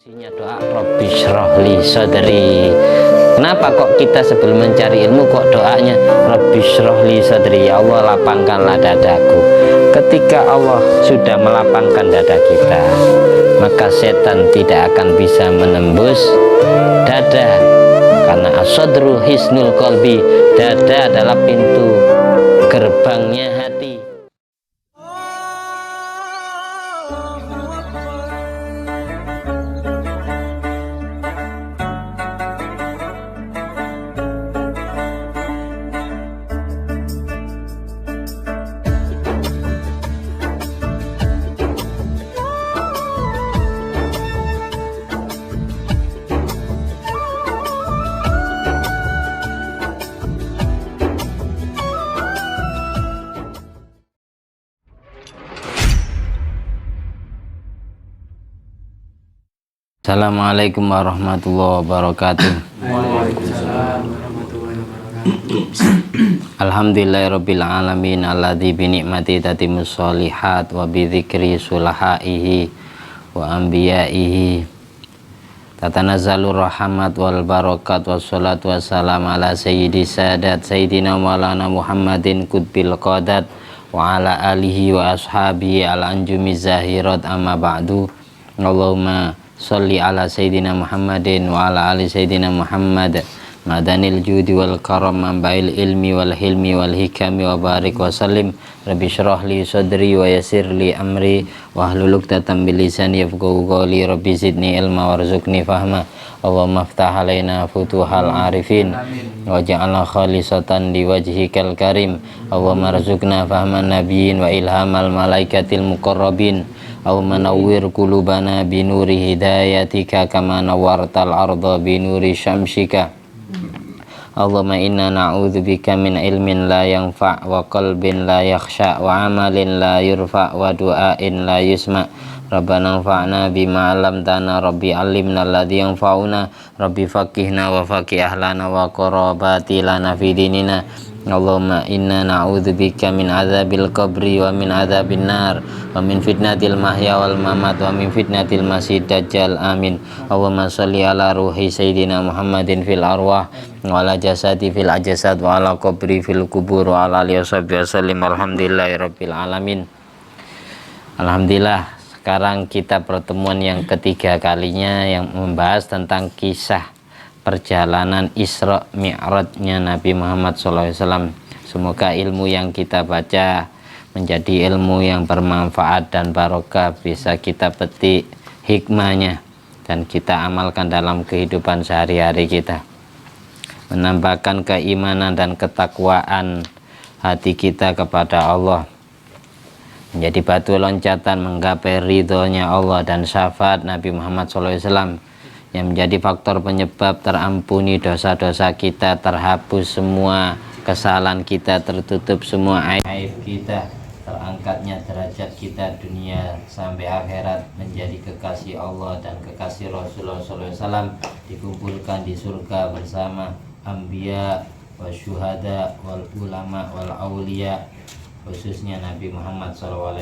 Isinya doa Rabbi syrahli sadri. Kenapa kok kita sebelum mencari ilmu kok doanya Rabbi syrahli sadri, ya Allah lapangkanlah dadaku. Ketika Allah sudah melapangkan dada kita, maka setan tidak akan bisa menembus dada. Karena as-sadru hisnul qalbi, dada adalah pintu gerbangnya hati. Assalamualaikum warahmatullahi wabarakatuh. Waalaikumsalam warahmatullahi wabarakatuh. Alhamdulillahirabbil alamin alladzi bi ni'mati tatimmus sholihat wa bi dzikri sulahaihi wa anbiyaihi tatanazzalur rahmat wal barakat wassalatu wassalam ala sayyidi sadat sayyidina maulana Muhammadin qutbil qadat wa ala alihi wa ashabihi al anjumi zahirat amma ba'du. Allahumma sholli ala sayyidina Muhammadin wa ala ali sayyidina Muhammad madanil judi wal karam mambail ilmi wal hilmi wal hikami wa barik wa sallim. Rabbi syrah li sadri wa yassir li amri wa hlul 'uqdatam min lisani yafqahu qawli. Rabbi zidni ilma warzuqni fahma. Allahumma iftah alaina futuhal arifin waj'alna khalisatan liwajhikal karim. Allahumma arzuqna fahman nabiyyin wa ilhamal malaikatil muqarrabin. Allahumma nawwir qulubana binuri hidayatika kama nawwartal arda binuri syamsika. Allahumma inna na'udzubika min ilmin la yanfa' wa qalbin la yakhsha wa amalin la yurfa' wa du'ain la yusma'. Rabbana anfa'na bima 'allamtana rabbi 'allimna alladzi yanfa'una rabbi faqihna wa faqih ahlana wa qarabati lana fi dinina. Allahumma inna na'udzubika min adzabil qabri wa min adzabin nar wa min fitnatil mahya wal mamat wa min fitnatil masih dajjal amin. Allahumma sholli ala ruhi sayyidina Muhammadin fil arwah wa ala jasadi fil ajsad wa ala qabri fil kubur wa ala alihi wasallim. Alhamdulillahirabbil alamin. Alhamdulillah, sekarang kita pertemuan yang ketiga kalinya yang membahas tentang kisah perjalanan Isra Mi'rajnya Nabi Muhammad SAW. Semoga ilmu yang kita baca menjadi ilmu yang bermanfaat dan barokah, bisa kita petik hikmahnya dan kita amalkan dalam kehidupan sehari-hari kita, menambahkan keimanan dan ketakwaan hati kita kepada Allah, menjadi batu loncatan menggapai ridhonya Allah dan syafaat Nabi Muhammad SAW, yang menjadi faktor penyebab terampuni dosa-dosa kita, terhapus semua kesalahan kita, tertutup semua aib kita, terangkatnya derajat kita dunia sampai akhirat, menjadi kekasih Allah dan kekasih Rasulullah SAW, dikumpulkan di surga bersama anbiya wa syuhada wal ulama wal aulia, khususnya Nabi Muhammad SAW.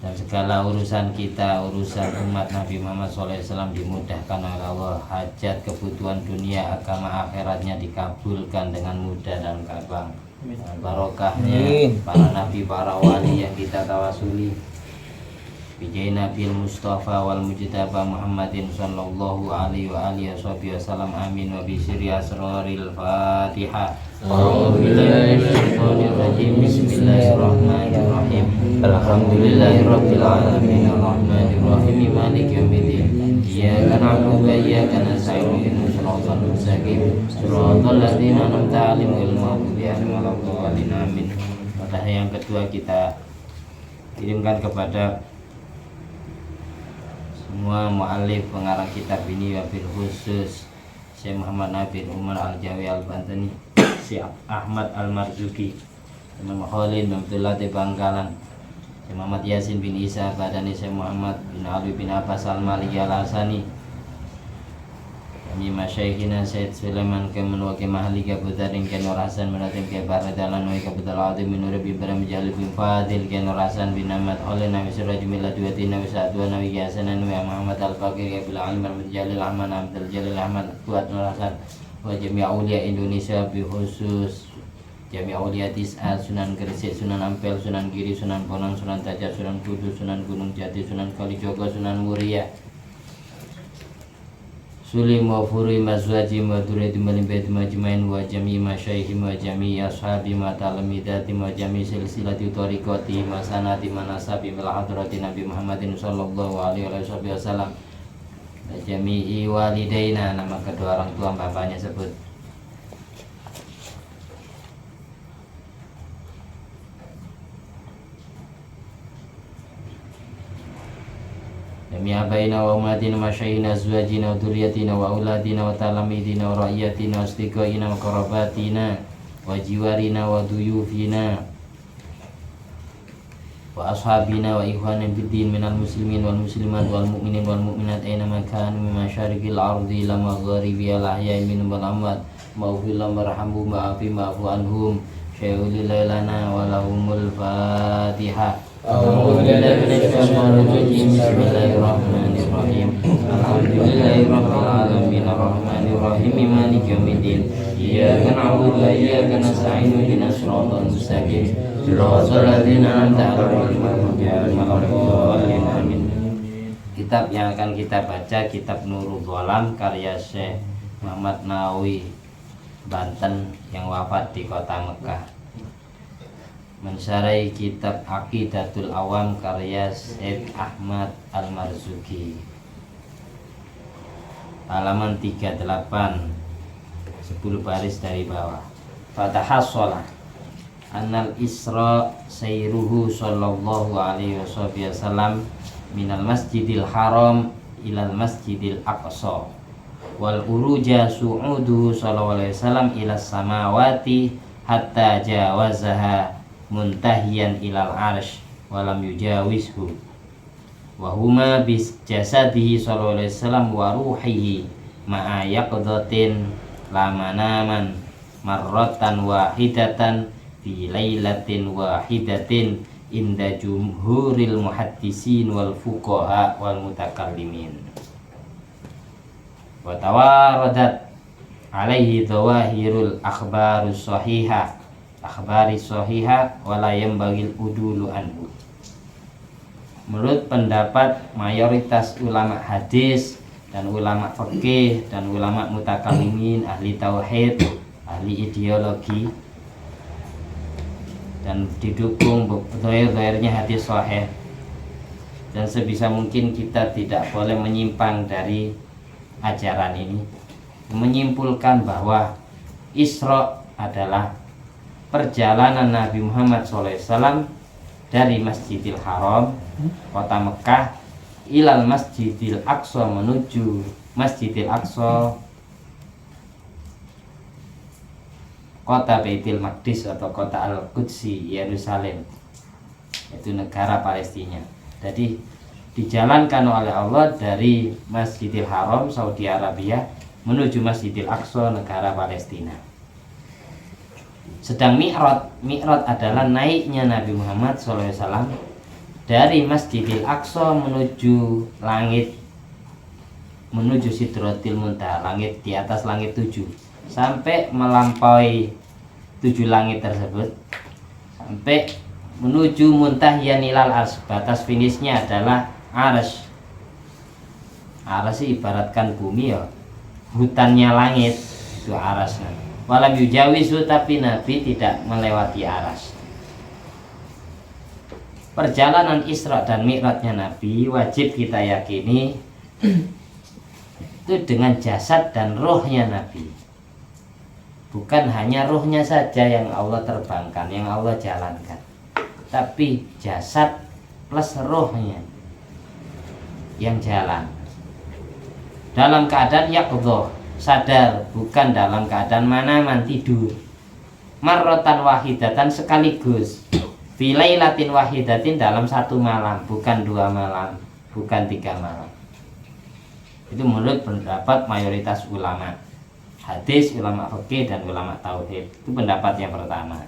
Dan segala urusan kita, urusan umat Nabi Muhammad SAW dimudahkan oleh Allah. Hajat, kebutuhan dunia, agama, akhiratnya dikabulkan dengan mudah dan gampang. Dengan barokahnya para nabi, para wali yang kita tawasuli. Bijai Nabi Mustafa wal Mujtaba Muhammadin sallallahu alaihi wa alihi wasallam. Amin. Wa bisri asraril Fatihah. Bismillahirrahmanirrahim. Alhamdulillahirabbil alamin arrahmanir rahim maliki yaumiddin. Iyyaka na'budu wa iyyaka nasta'in ihdinas siratal mustaqim siratal ladzina an'amta 'alaihim ghairil maghdubi 'alaihim waladdallin. Amin. Pada yang kedua kita kirimkan kepada semua mu'alif pengarang kitab ini, wabil khusus Syekh Muhammad Nabil Umar Al-Jawi Al-Bantani, Syekh Ahmad Al-Marzuki, Imam Khalid bin Abdullah di Bangkalan, Syekh Muhammad Yasin bin Isa Badani, Syekh Muhammad bin Ali bin Abbas Al-Maliki Al-Hasani, Jami masyayikhina Sayyid Sulaiman Kemen wa Kemahli Kabutarin Kenur Hasan Meratim Kebaradalan wa Kabutal Adim Minur Bibram Jalib bin Fadil Kenur Hasan bin Ahmad Oleh Nabi Suraj Mila Duwati Nabi Sa'adwa Nabi Yasanan wa Muhammad Al-Fakir Kabil Alim Ahmad Jalil Ahmad Abdul Jalil Ahmad Kuat Nur Hasan wa Jami Aulia Indonesia khusus Jami Aulia Tis'at Sunan Gresik Sunan Ampel Sunan Giri Sunan Bonang Sunan Tajab Sunan Kudus Sunan Gunung Jati Sunan Kalijogo Sunan Muria Sulim wa furi mazwaji wa durati malimbati majmain wa jami masyaihim wa jami ashabi ma talamidati wa jami silsilati tariqati masanati manasabi mil hadrati Nabi Muhammadin sallallahu alaihi wasallam wa jami'i walidaina, nama kedua orang tua bapaknya sebut. Jami abaina wa umatina masyayina azwajina wa duriyatina wa auladina wa talamidina wa ra'yatina wa astiqaina wa karabatina wa jiwarina wa duyufina wa ashabina wa ikhwanin biddin minal muslimin wal muslimat wal mu'minin wal mu'minat aina makanu min masyarikil ardi ila magharibi al ahya'i minhum wal amwat maghfirlah marhamu ma'afi ma'afu anhum syai'uli lailana wa lahumul fatihah. Bismillahirrahmanirrahim. Alhamdulillahirabbil alamin arrahmanirrahim maliki yaumiddin. Iyyaka na'budu wa iyyaka nasta'in ihdinas siratal mustaqim. Shiratal ladzina an'amta 'alaihim ghairil amin. Kitab yang akan kita baca kitab Nurul Ghalam karya Syekh Muhammad Nawawi Banten yang wafat di kota Mekah. Mensarai kitab Aqidatul Awam karya Syed Ahmad Al-Marzuki, halaman 38, 10 baris dari bawah. Fatahassalah annal Isra sayruhu sallallahu alaihi wasallam minal masjidil haram ilal masjidil aqsa wal uruja su'uduhu sallallahu alaihi wasallam ilas samawati hatta jawazaha muntahiyan ilal arsh walam yujawizhu wa huma bis jasadihi sallallahu alaihi wasallam wa ruhihi ma'a yaqdatin la manaman marratan wahidatan fi lailatin wahidatin inda jumhuril muhaddisin wal fuqaha wal mutakallimin wa tawaradat alaihi dhawahirul akhbarus sahihah akhbari sahihah wala yambagil udulu anhu. Menurut pendapat mayoritas ulama hadis dan ulama fikih dan ulama mutakallimin, ahli tauhid, ahli ideologi, dan didukung zahir-zahirnya hadis sahih, dan sebisa mungkin kita tidak boleh menyimpang dari ajaran ini, menyimpulkan bahwa Isra adalah perjalanan Nabi Muhammad SAW dari Masjidil Haram, kota Mekah, ilal Masjidil Aqsa, menuju Masjidil Aqsa, kota Baitul Maqdis atau kota Al-Qudsi, Yerusalem, itu negara Palestina. Jadi dijalankan oleh Allah dari Masjidil Haram, Saudi Arabia, menuju Masjidil Aqsa, negara Palestina. Sedang Mi'raj adalah naiknya Nabi Muhammad SAW dari Masjidil Aqsa menuju langit, menuju Sidratil Muntaha, langit di atas langit 7, sampai melampaui 7 langit tersebut, sampai menuju Muntahiyan ilal Arsy. Batas finishnya adalah Arsy. Arsy ibaratkan bumi ya, hutannya langit, itu Arsy. Walam yujawizu, tapi Nabi tidak melewati Arsy. Perjalanan Isra dan Mi'rajnya Nabi wajib kita yakini itu dengan jasad dan rohnya Nabi. Bukan hanya rohnya saja yang Allah terbangkan, yang Allah jalankan, tapi jasad plus rohnya yang jalan dalam keadaan yaqdhah, sadar, bukan dalam keadaan manaman, tidur. Marratan wahidatan, sekaligus. Fi lailatin wahidatin, dalam 1 malam, bukan 2 malam, bukan 3 malam. Itu menurut pendapat mayoritas ulama hadis, ulama fikih, dan ulama tauhid. Itu pendapat yang pertama.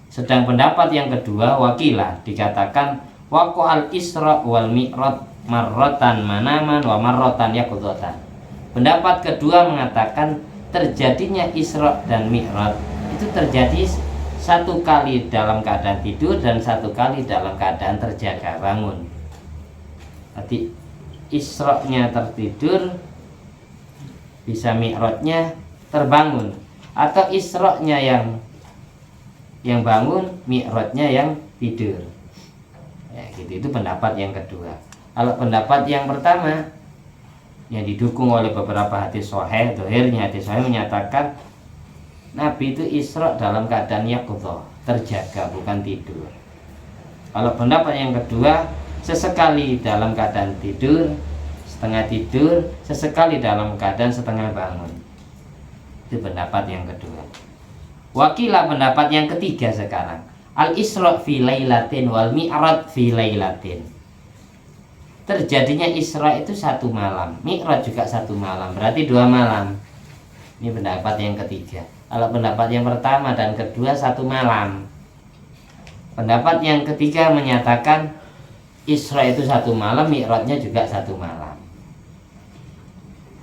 Sedang pendapat yang kedua, wakilah dikatakan waqa'al isra wal mi'raj marratan manaman wa marratan yaqdzatan. Pendapat kedua mengatakan terjadinya Isra dan Mi'raj itu terjadi satu kali dalam keadaan tidur dan satu kali dalam keadaan terjaga bangun. Nanti Isra-nya tertidur, bisa Mi'rajnya terbangun, atau Isra-nya yang bangun, Mi'rajnya yang tidur. Ya, gitu. Itu pendapat yang kedua. Kalau pendapat yang pertama yang didukung oleh beberapa hadis sahih, dohirnya hadis sahih menyatakan Nabi itu Isra dalam keadaan yaqdzah, terjaga bukan tidur. Kalau pendapat yang kedua, sesekali dalam keadaan tidur, setengah tidur, sesekali dalam keadaan setengah bangun. Itu pendapat yang kedua. Wakilah pendapat yang ketiga sekarang, al-Isra fi lailatin wal mi'raj fi lailatin. Terjadinya Isra itu satu malam, Mi'raj juga satu malam, berarti 2 malam. Ini pendapat yang ketiga. Kalau pendapat yang pertama dan kedua satu malam. Pendapat yang ketiga menyatakan Isra itu satu malam, Mi'rajnya juga satu malam.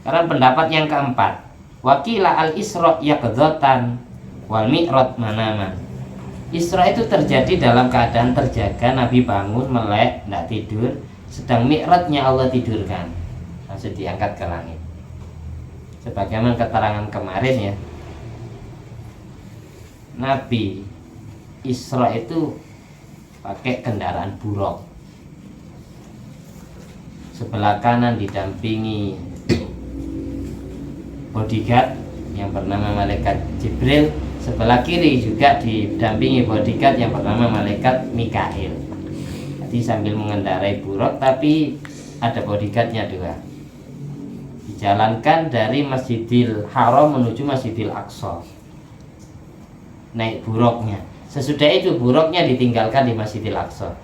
Karena pendapat yang keempat, wakilah al-Isra yaqdzatan wal Mi'raj manaman. Isra itu terjadi dalam keadaan terjaga, Nabi bangun, melek, tidak tidur. Sedang Mi'rajnya Allah tidurkan, langsung diangkat ke langit. Sebagaimana keterangan kemarin ya, Nabi Isra itu pakai kendaraan buruk. Sebelah kanan didampingi bodyguard yang bernama malaikat Jibril, sebelah kiri juga didampingi bodyguard yang bernama malaikat Mikail. Sambil mengendarai buruk, tapi ada bodyguardnya 2. Dijalankan dari Masjidil Haram menuju Masjidil Aqsa, naik buruknya. Sesudah itu buruknya ditinggalkan di Masjidil Aqsa,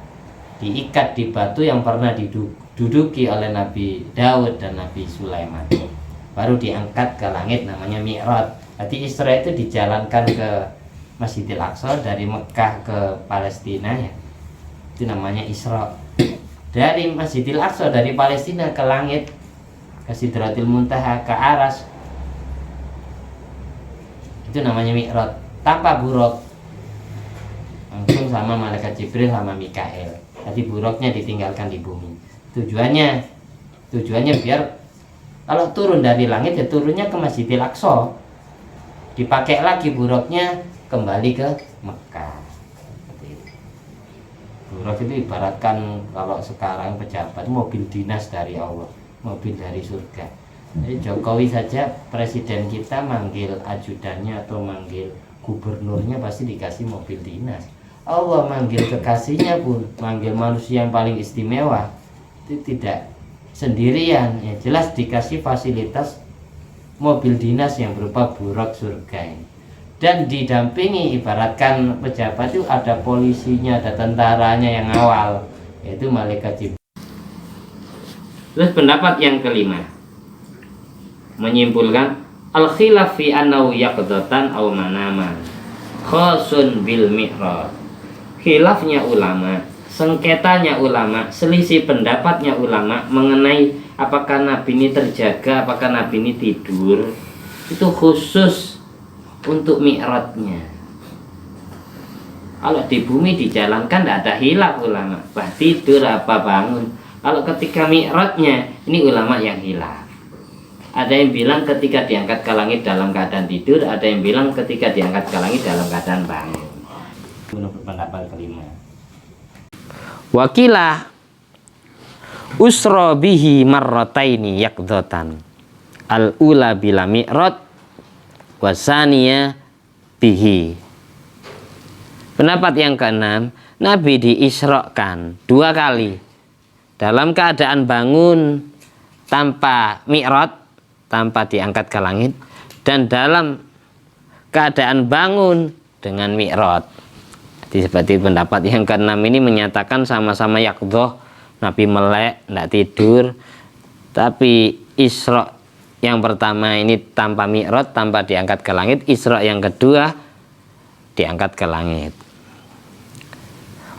diikat di batu yang pernah diduduki oleh Nabi Daud dan Nabi Sulaiman, baru diangkat ke langit, namanya Mi'raj. Jadi Isra itu dijalankan ke Masjidil Aqsa dari Mekah ke Palestina ya, itu namanya Isra. Dari Masjidil Aqsa, dari Palestina ke langit, ke Sidratil Muntaha, ke Aras, itu namanya Mi'raj, tanpa buruk, langsung sama malaikat Jibril sama Mikail. Jadi buruknya ditinggalkan di bumi. Tujuannya biar kalau turun dari langit ya turunnya ke Masjidil Aqsa, dipakai lagi buruknya kembali ke Mekah. Buruk itu ibaratkan kalau sekarang pejabat mobil dinas dari Allah, mobil dari surga. Jadi Jokowi saja, presiden kita manggil ajudannya atau manggil gubernurnya pasti dikasih mobil dinas. Allah manggil kekasihnya pun, manggil manusia yang paling istimewa itu tidak sendirian, ya jelas dikasih fasilitas mobil dinas yang berupa buruk surga ini. Dan didampingi, ibaratkan pejabat itu ada polisinya, ada tentaranya yang awal, yaitu malaikat Jibril. Terus pendapat yang kelima menyimpulkan al-khilaf fi annahu yaqdzatan aw manaman khasun bil mi'raj. Khilafnya ulama, sengketanya ulama, selisih pendapatnya ulama mengenai apakah Nabi ini terjaga, apakah Nabi ini tidur, itu khusus untuk mi'rajnya. Kalau di bumi dijalankan tidak ada hilaf ulama, bah tidur apa bangun. Kalau ketika mi'rajnya, ini ulama yang hilaf. Ada yang bilang ketika diangkat ke langit dalam keadaan tidur, ada yang bilang ketika diangkat ke langit dalam keadaan bangun. Menurut pendapat kelima, wakilah usra bihi marrataini yaqdzatan al-ula bila mi'raj wasaniya bihi. Pendapat yang keenam, Nabi diisrakan 2 kali, dalam keadaan bangun tanpa mi'raj, tanpa diangkat ke langit, dan dalam keadaan bangun dengan mi'raj. Jadi seperti pendapat yang keenam ini menyatakan sama-sama yaqdzah, Nabi melek, tidak tidur, tapi Isra yang pertama ini tanpa mi'raj, tanpa diangkat ke langit. Isra yang kedua diangkat ke langit.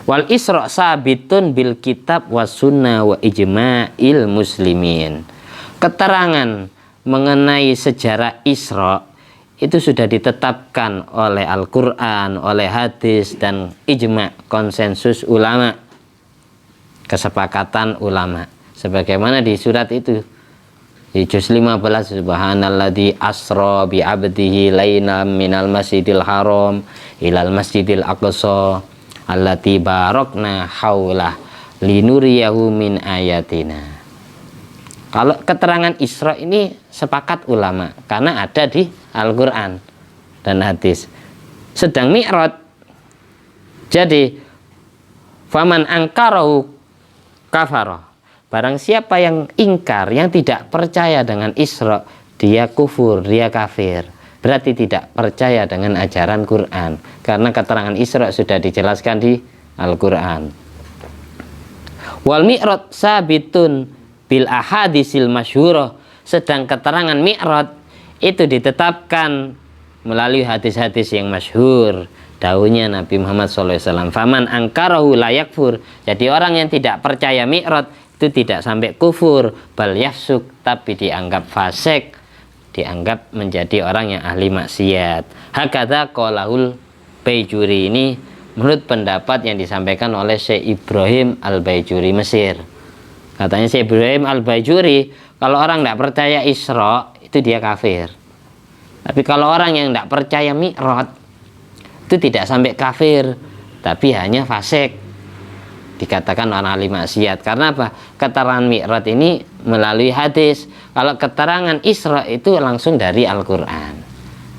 Wal Isra sabitun bil kitab was sunnah wa ijma'il muslimin. Keterangan mengenai sejarah Isra itu sudah ditetapkan oleh Al-Quran, oleh hadis, dan ijma', konsensus ulama, kesepakatan ulama. Sebagaimana di surat itu, di juz 15, subhanalladzi asra bi 'abdihi lailan minal masjidil haram ilal masjidil aqsa allati barakna haulah linuriyahu min ayatina. Kalau keterangan Isra ini sepakat ulama karena ada di Al-Quran dan hadis. Sedang Mi'raj, jadi faman angkarahu kafara. Barang siapa yang ingkar, yang tidak percaya dengan Isra, dia kufur, dia kafir. Berarti tidak percaya dengan ajaran Quran. Karena keterangan Isra sudah dijelaskan di Al-Quran. Wal mi'raj sabitun bil ahadisil masyhurah. Sedang keterangan mi'raj itu ditetapkan melalui hadis-hadis yang masyhur. Dawuhnya Nabi Muhammad SAW, faman angkarahu la yakfur. Jadi orang yang tidak percaya mi'raj itu tidak sampai kufur, bal yafsuk, tapi dianggap fasik, dianggap menjadi orang yang ahli maksiat. Hakadha qalahul Baijuri. Ini menurut pendapat yang disampaikan oleh Syekh Ibrahim Al-Baijuri Mesir. Katanya Syekh Ibrahim Al-Baijuri, kalau orang tidak percaya Isra itu dia kafir. Tapi kalau orang yang tidak percaya mi'raj itu tidak sampai kafir, tapi hanya fasik, dikatakan orang ahli maksiat. Karena apa? Keterangan mi'raj ini melalui hadis. Kalau keterangan Isra itu langsung dari Al-Quran.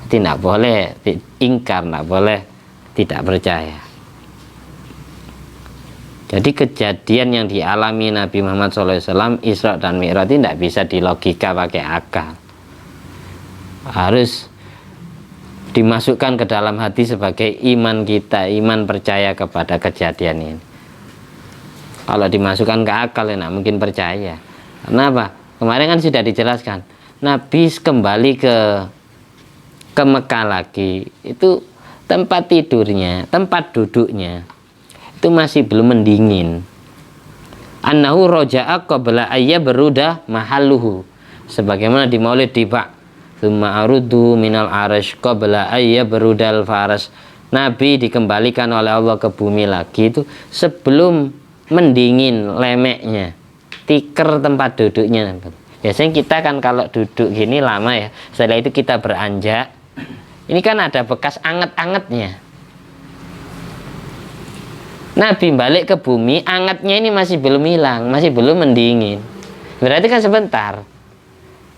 Jadi tidak boleh ingkar, tidak boleh tidak percaya. Jadi kejadian yang dialami Nabi Muhammad SAW, Isra dan Mi'raj itu tidak bisa dilogika pakai akal. Harus dimasukkan ke dalam hati sebagai iman kita, iman percaya kepada kejadian ini. Kalau dimasukkan ke akal, ya tidak mungkin percaya. Kenapa? Kemarin kan sudah dijelaskan, Nabi kembali ke Mekah lagi, itu tempat tidurnya, tempat duduknya itu masih belum mendingin. Annahu roja'a qabla ayya beruda mahalluhu, sebagaimana di Maulid Tiba, tsumma arudu minal arash qabla ayya berudal faras. Nabi dikembalikan oleh Allah ke bumi lagi itu sebelum mendingin lemeknya, tikar tempat duduknya. Biasanya kita kan kalau duduk gini lama ya, setelah itu kita beranjak, ini kan ada bekas anget-angetnya. Nabi balik ke bumi, angetnya ini masih belum hilang, masih belum mendingin. Berarti kan sebentar.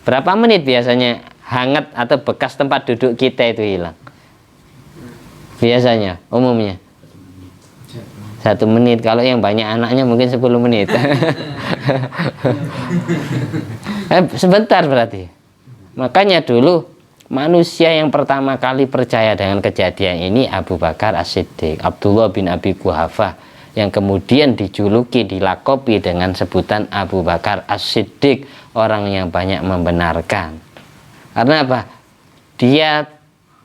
Berapa menit biasanya hangat atau bekas tempat duduk kita itu hilang? Biasanya, umumnya 1 menit. Kalau yang banyak anaknya mungkin 10 menit. Sebentar berarti. Makanya dulu manusia yang pertama kali percaya dengan kejadian ini Abu Bakar As-Siddiq, Abdullah bin Abi Quhafah, yang kemudian dijuluki, dilakopi dengan sebutan Abu Bakar As-Siddiq, orang yang banyak membenarkan. Karena apa? Dia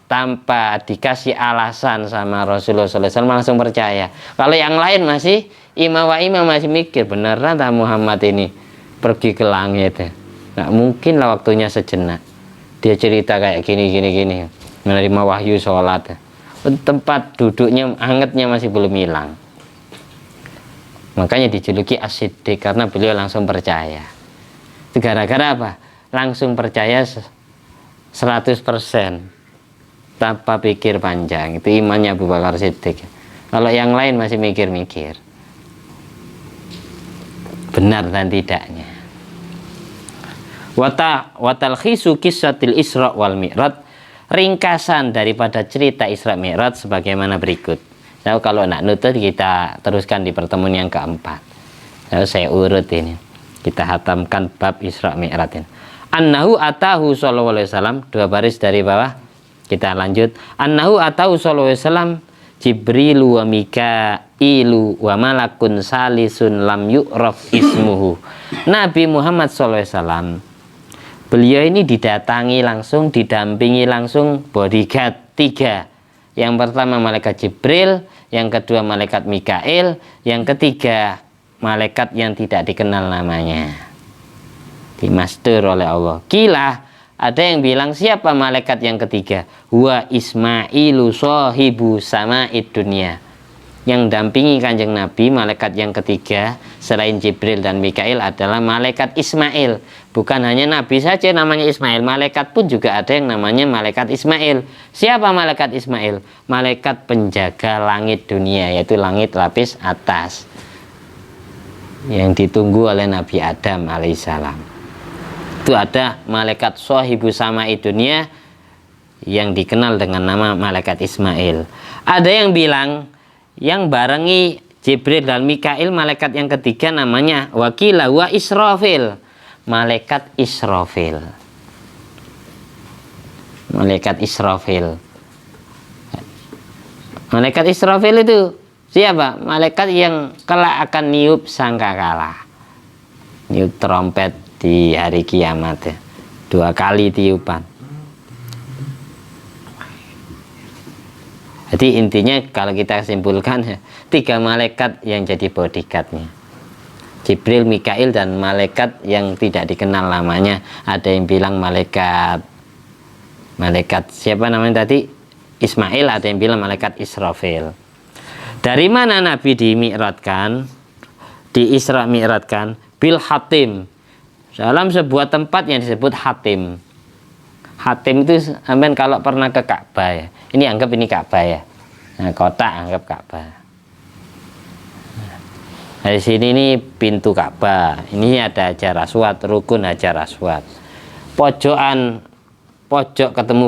tanpa dikasih alasan sama Rasulullah SAW langsung percaya. Kalau yang lain masih imam wa imam masih mikir, beneran tak Muhammad ini pergi ke langit? Nggak mungkin lah, waktunya sejenak. Dia cerita kayak gini, menerima wahyu sholat. Tempat duduknya, hangatnya masih belum hilang. Makanya dijuluki As-Siddiq, karena beliau langsung percaya. Itu gara-gara apa? Langsung percaya 100%. Tanpa pikir panjang. Itu imannya Abu Bakar Siddiq. Kalau yang lain masih mikir-mikir benar dan tidaknya. Watalkhisu kissatil Isra wal Mi'raj, ringkasan daripada cerita Isra Mi'raj sebagaimana berikut. Nah, kalau nak nutut kita teruskan di pertemuan yang keempat. Lalu saya urut ini, kita hatamkan bab Isra Mi'raj ini. Annahu atahu sallallahu alaihi wasallam, 2 baris dari bawah. Kita lanjut. Annahu atahu sallallahu alaihi wasallam Jibrilu wa Mikailu wa malakun salisun lam yu'raf ismuhu. Nabi Muhammad sallallahu alaihi wasallam Beliau ini didatangi langsung, didampingi langsung bodyguard 3. Yang pertama malaikat Jibril, yang kedua malaikat Mikail, yang ketiga malaikat yang tidak dikenal namanya. Dimaster oleh Allah. Kila, ada yang bilang siapa malaikat yang ketiga? Wa Ismailu sahibu sama'id dunya. Yang dampingi Kanjeng Nabi, malaikat yang ketiga selain Jibril dan Mikail adalah malaikat Ismail. Bukan hanya Nabi saja namanya Ismail, malaikat pun juga ada yang namanya malaikat Ismail. Siapa malaikat Ismail? Malaikat penjaga langit dunia, yaitu langit lapis atas, yang ditunggu oleh Nabi Adam alaihissalam. Itu ada malaikat sahibu sama'id dunia yang dikenal dengan nama malaikat Ismail. Ada yang bilang yang barengi Jibril dan Mikail malaikat yang ketiga namanya wakila wa Israfil, malaikat Israfil. Malaikat Israfil. Malaikat Israfil itu siapa? Malaikat yang kelak akan niup sangkakala, niup trompet di hari kiamat ya. 2 kali tiupan. Jadi intinya kalau kita simpulkan 3 malaikat yang jadi bodyguardnya. Jibril, Mikail, dan malaikat yang tidak dikenal namanya. Ada yang bilang malaikat siapa namanya tadi? Ismail. Ada yang bilang malaikat Israfil. Dari mana Nabi dimi'ratkan? Di Isra mi'ratkan bil hatim, dalam sebuah tempat yang disebut hatim. Hatim itu sampean kalau pernah ke Ka'bah ya. Ini anggap ini Ka'bah ya. Nah, kotak anggap Ka'bah. Nah, di sini ini pintu Ka'bah. Ini ada Hajar Aswad, rukun Hajar Aswad. Pojokan, pojok ketemu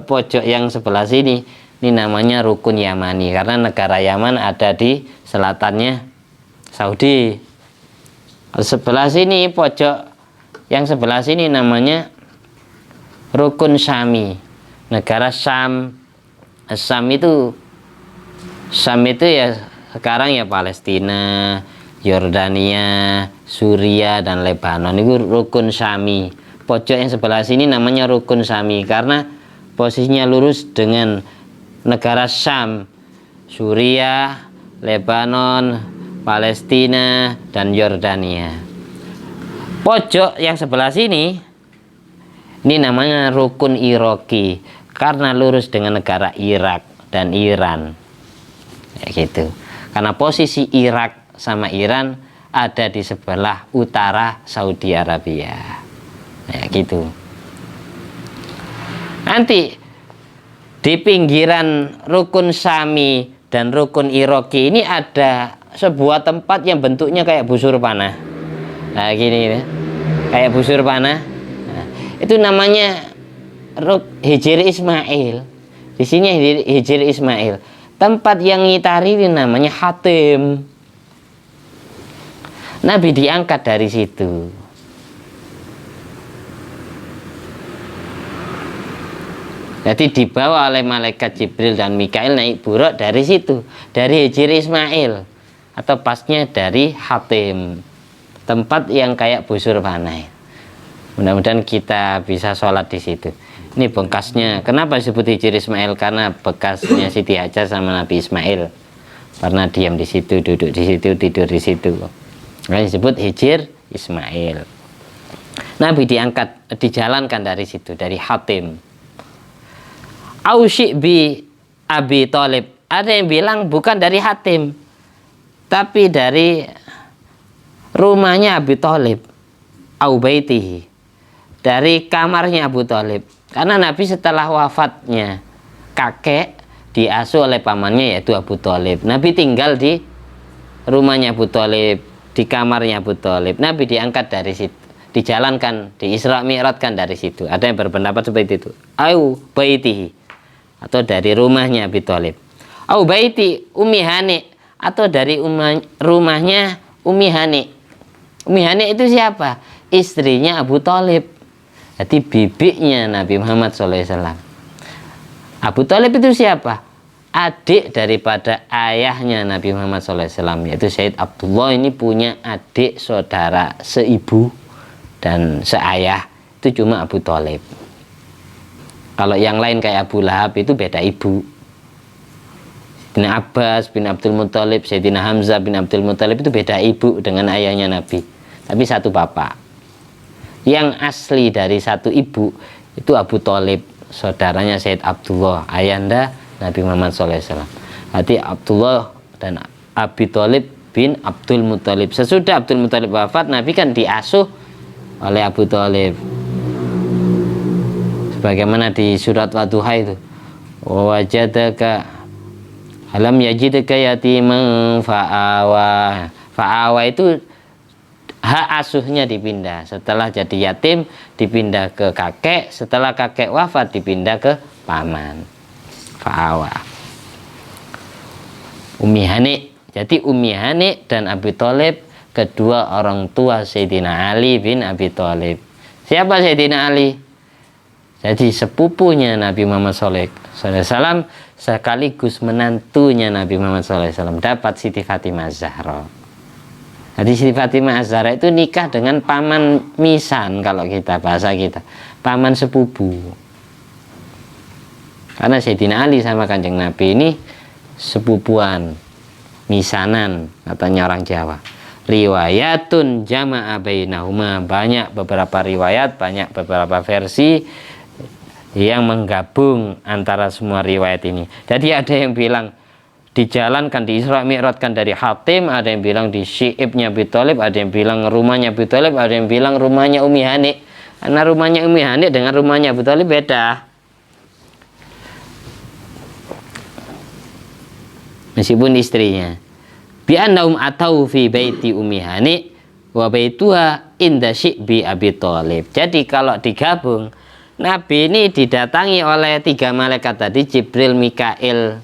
pojok yang sebelah sini ini namanya rukun Yamani karena negara Yaman ada di selatannya Saudi. Sebelah sini pojok yang sebelah sini namanya rukun Syami, negara Syam. Syam itu ya sekarang ya Palestina, Yordania, Suria, dan Lebanon. Itu rukun Syami. Pojok yang sebelah sini namanya rukun Syami karena posisinya lurus dengan negara Syam, Suria, Lebanon, Palestina, dan Yordania. Pojok yang sebelah sini ini namanya rukun Iraki karena lurus dengan negara Irak dan Iran. Ya gitu. Karena posisi Irak sama Iran ada di sebelah utara Saudi Arabia. Ya gitu. Nanti di pinggiran rukun Syami dan rukun Iraki ini ada sebuah tempat yang bentuknya kayak busur panah. Nah gini, kayak busur panah. Nah, itu namanya Hijr Ismail. Di sini Hijr Ismail. Tempat yang ngitari ini namanya Hatim. Nabi diangkat dari situ. Jadi dibawa oleh malaikat Jibril dan Mikail naik buruk dari situ, dari Hijr Ismail, atau pasnya dari Hatim, tempat yang kayak busur panah. Mudah-mudahan kita bisa sholat di situ. Ini bekasnya. Kenapa disebut Hijr Ismail? Karena bekasnya Siti Hajar sama Nabi Ismail. Karena diam di situ, duduk di situ, tidur di situ. Nah, disebut Hijr Ismail. Nabi diangkat, dijalankan dari situ, dari Hatim. Ausyik bi Abi Thalib. Ada yang bilang bukan dari Hatim, tapi dari rumahnya Abi Thalib. Au baitihi, dari kamarnya Abu Thalib. Karena Nabi setelah wafatnya kakek diasuh oleh pamannya yaitu Abu Thalib. Nabi tinggal di rumahnya Abu Thalib, di kamarnya Abu Thalib. Nabi diangkat dari situ, dijalankan, di Isra Mi'rajkan dari situ. Ada yang berpendapat seperti itu. Au baitihi, atau dari rumahnya Abi Thalib. Au baiti Ummi Hani, atau dari rumahnya Ummi Hani. Ummi Hani itu siapa? Istrinya Abu Thalib. Jadi bibiknya Nabi Muhammad SAW. Abu Thalib itu siapa? Adik daripada ayahnya Nabi Muhammad SAW, yaitu Sayyid Abdullah. Ini punya adik saudara seibu dan seayah, itu cuma Abu Thalib. Kalau yang lain kayak Abu Lahab itu beda ibu. Bin Abbas bin Abdul Muthalib, Sayyidina Hamzah bin Abdul Muthalib itu beda ibu dengan ayahnya Nabi, tapi satu bapak. Yang asli dari satu ibu itu Abu Thalib, saudaranya Sayyid Abdullah, ayahanda Nabi Muhammad SAW. Berarti Abdullah dan Abi Thalib bin Abdul Muthalib. Sesudah Abdul Muthalib wafat, Nabi kan diasuh oleh Abu Thalib. Sebagaimana di surat Wadduha itu, wajadaka alam yajidka yatiman fa'awa. Fa'awa itu hak asuhnya dipindah. Setelah jadi yatim dipindah ke kakek, setelah kakek wafat dipindah ke paman. Fa'awa. Ummi Hani. Jadi Ummi Hani dan Abi Thalib kedua orang tua Sayyidina Ali bin Abi Thalib. Siapa Sayyidina Ali? Jadi sepupunya Nabi Muhammad SAW sekaligus menantunya Nabi Muhammad SAW, dapat Siti Fatimah Zahra. Jadi Siti Fatimah Zahra itu nikah dengan paman misan, kalau kita bahasa kita, paman sepupu. Karena Sayyidina Ali sama Kanjeng Nabi ini sepupuan, misanan katanya orang Jawa. Riwayatun jama'a bainahuma, banyak beberapa riwayat, banyak beberapa versi yang menggabung antara semua riwayat ini. Jadi ada yang bilang dijalankan, di Isra Mi'rajkan dari Hatim, ada yang bilang di Syi'ibnya Abi Thalib, ada yang bilang rumahnya Abi Thalib, ada yang bilang rumahnya Ummi Hani. Karena rumahnya Ummi Hani dengan rumahnya Abi Thalib beda. Meskipun istrinya. Bi'annahum atau fi baiti Ummi Hani wa baituha inda Syi'bi Abi Thalib. Jadi kalau digabung, Nabi ini didatangi oleh 3 malaikat tadi, Jibril, Mikail,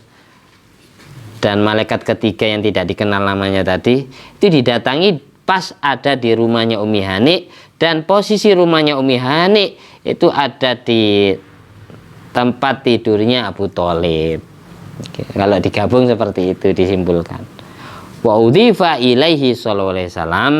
dan malaikat ketiga yang tidak dikenal namanya tadi. Itu didatangi pas ada di rumahnya Ummi Hani, dan posisi rumahnya Ummi Hani itu ada di tempat tidurnya Abu Thalib. Oke, kalau digabung seperti itu disimpulkan. Wa udhifa ilaihi sallallahu alaihi wasallam.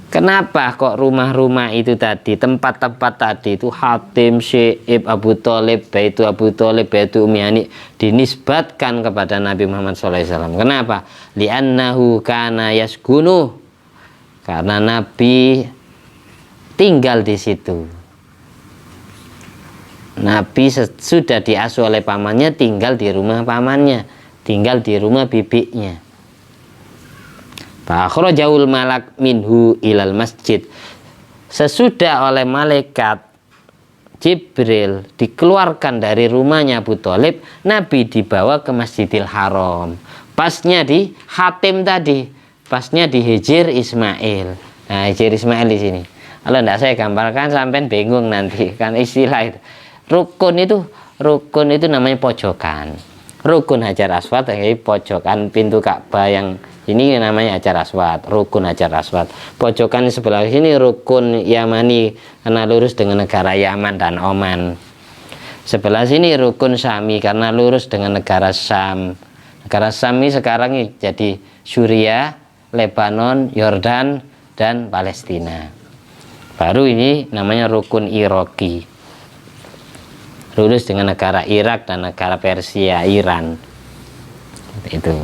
Kenapa kok rumah-rumah itu tadi, tempat-tempat tadi itu Hatim, Syi'ib, Abu Thalib, Baitu Abu Thalib, Baitu Ummi Hani dinisbatkan kepada Nabi Muhammad SAW? Kenapa? Li'annahu kana yaskunu, karena Nabi tinggal di situ. Nabi sudah diasuh oleh pamannya, tinggal di rumah pamannya, tinggal di rumah bibinya. Fakhrajahul malak minhu ilal masjid. Sesudah oleh malaikat Jibril dikeluarkan dari rumahnya Abu Thalib, Nabi dibawa ke Masjidil Haram. Pasnya di Hatim tadi, pasnya di Hijr Ismail. Nah, Hijr Ismail di sini. Kalau tidak saya gambarkan sampai bingung nanti, kan istilah itu. Rukun itu namanya pojokan. Rukun Hajar Aswad, pojokan pintu Ka'bah yang ini namanya Hajar Aswad, rukun Hajar Aswad. Pojokan sebelah sini rukun Yamani, karena lurus dengan negara Yaman dan Oman. Sebelah sini rukun Syami, karena lurus dengan negara Syam. Negara Syam ini sekarang ini jadi Suriah, Lebanon, Yordan, dan Palestina. Baru ini namanya rukun Iraki, lurus dengan negara Irak dan negara Persia, Iran. Itu.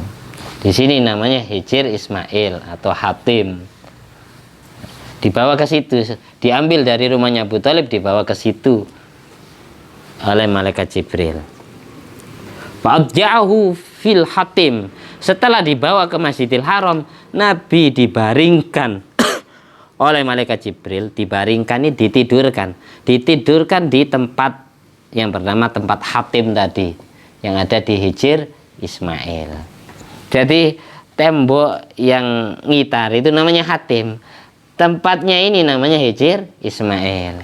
Di sini namanya Hijr Ismail atau Hatim. Dibawa ke situ, diambil dari rumahnya Abu Thalib, dibawa ke situ oleh malaikat Jibril. Fa'adja'ahu fil Hatim. Setelah dibawa ke Masjidil Haram, Nabi dibaringkan oleh malaikat Jibril. Dibaringkan ini ditidurkan di tempat yang bernama tempat Hatim tadi, yang ada di Hijr Ismail. Jadi tembok yang ngitar itu namanya Hatim. Tempatnya ini namanya Hijr Ismail.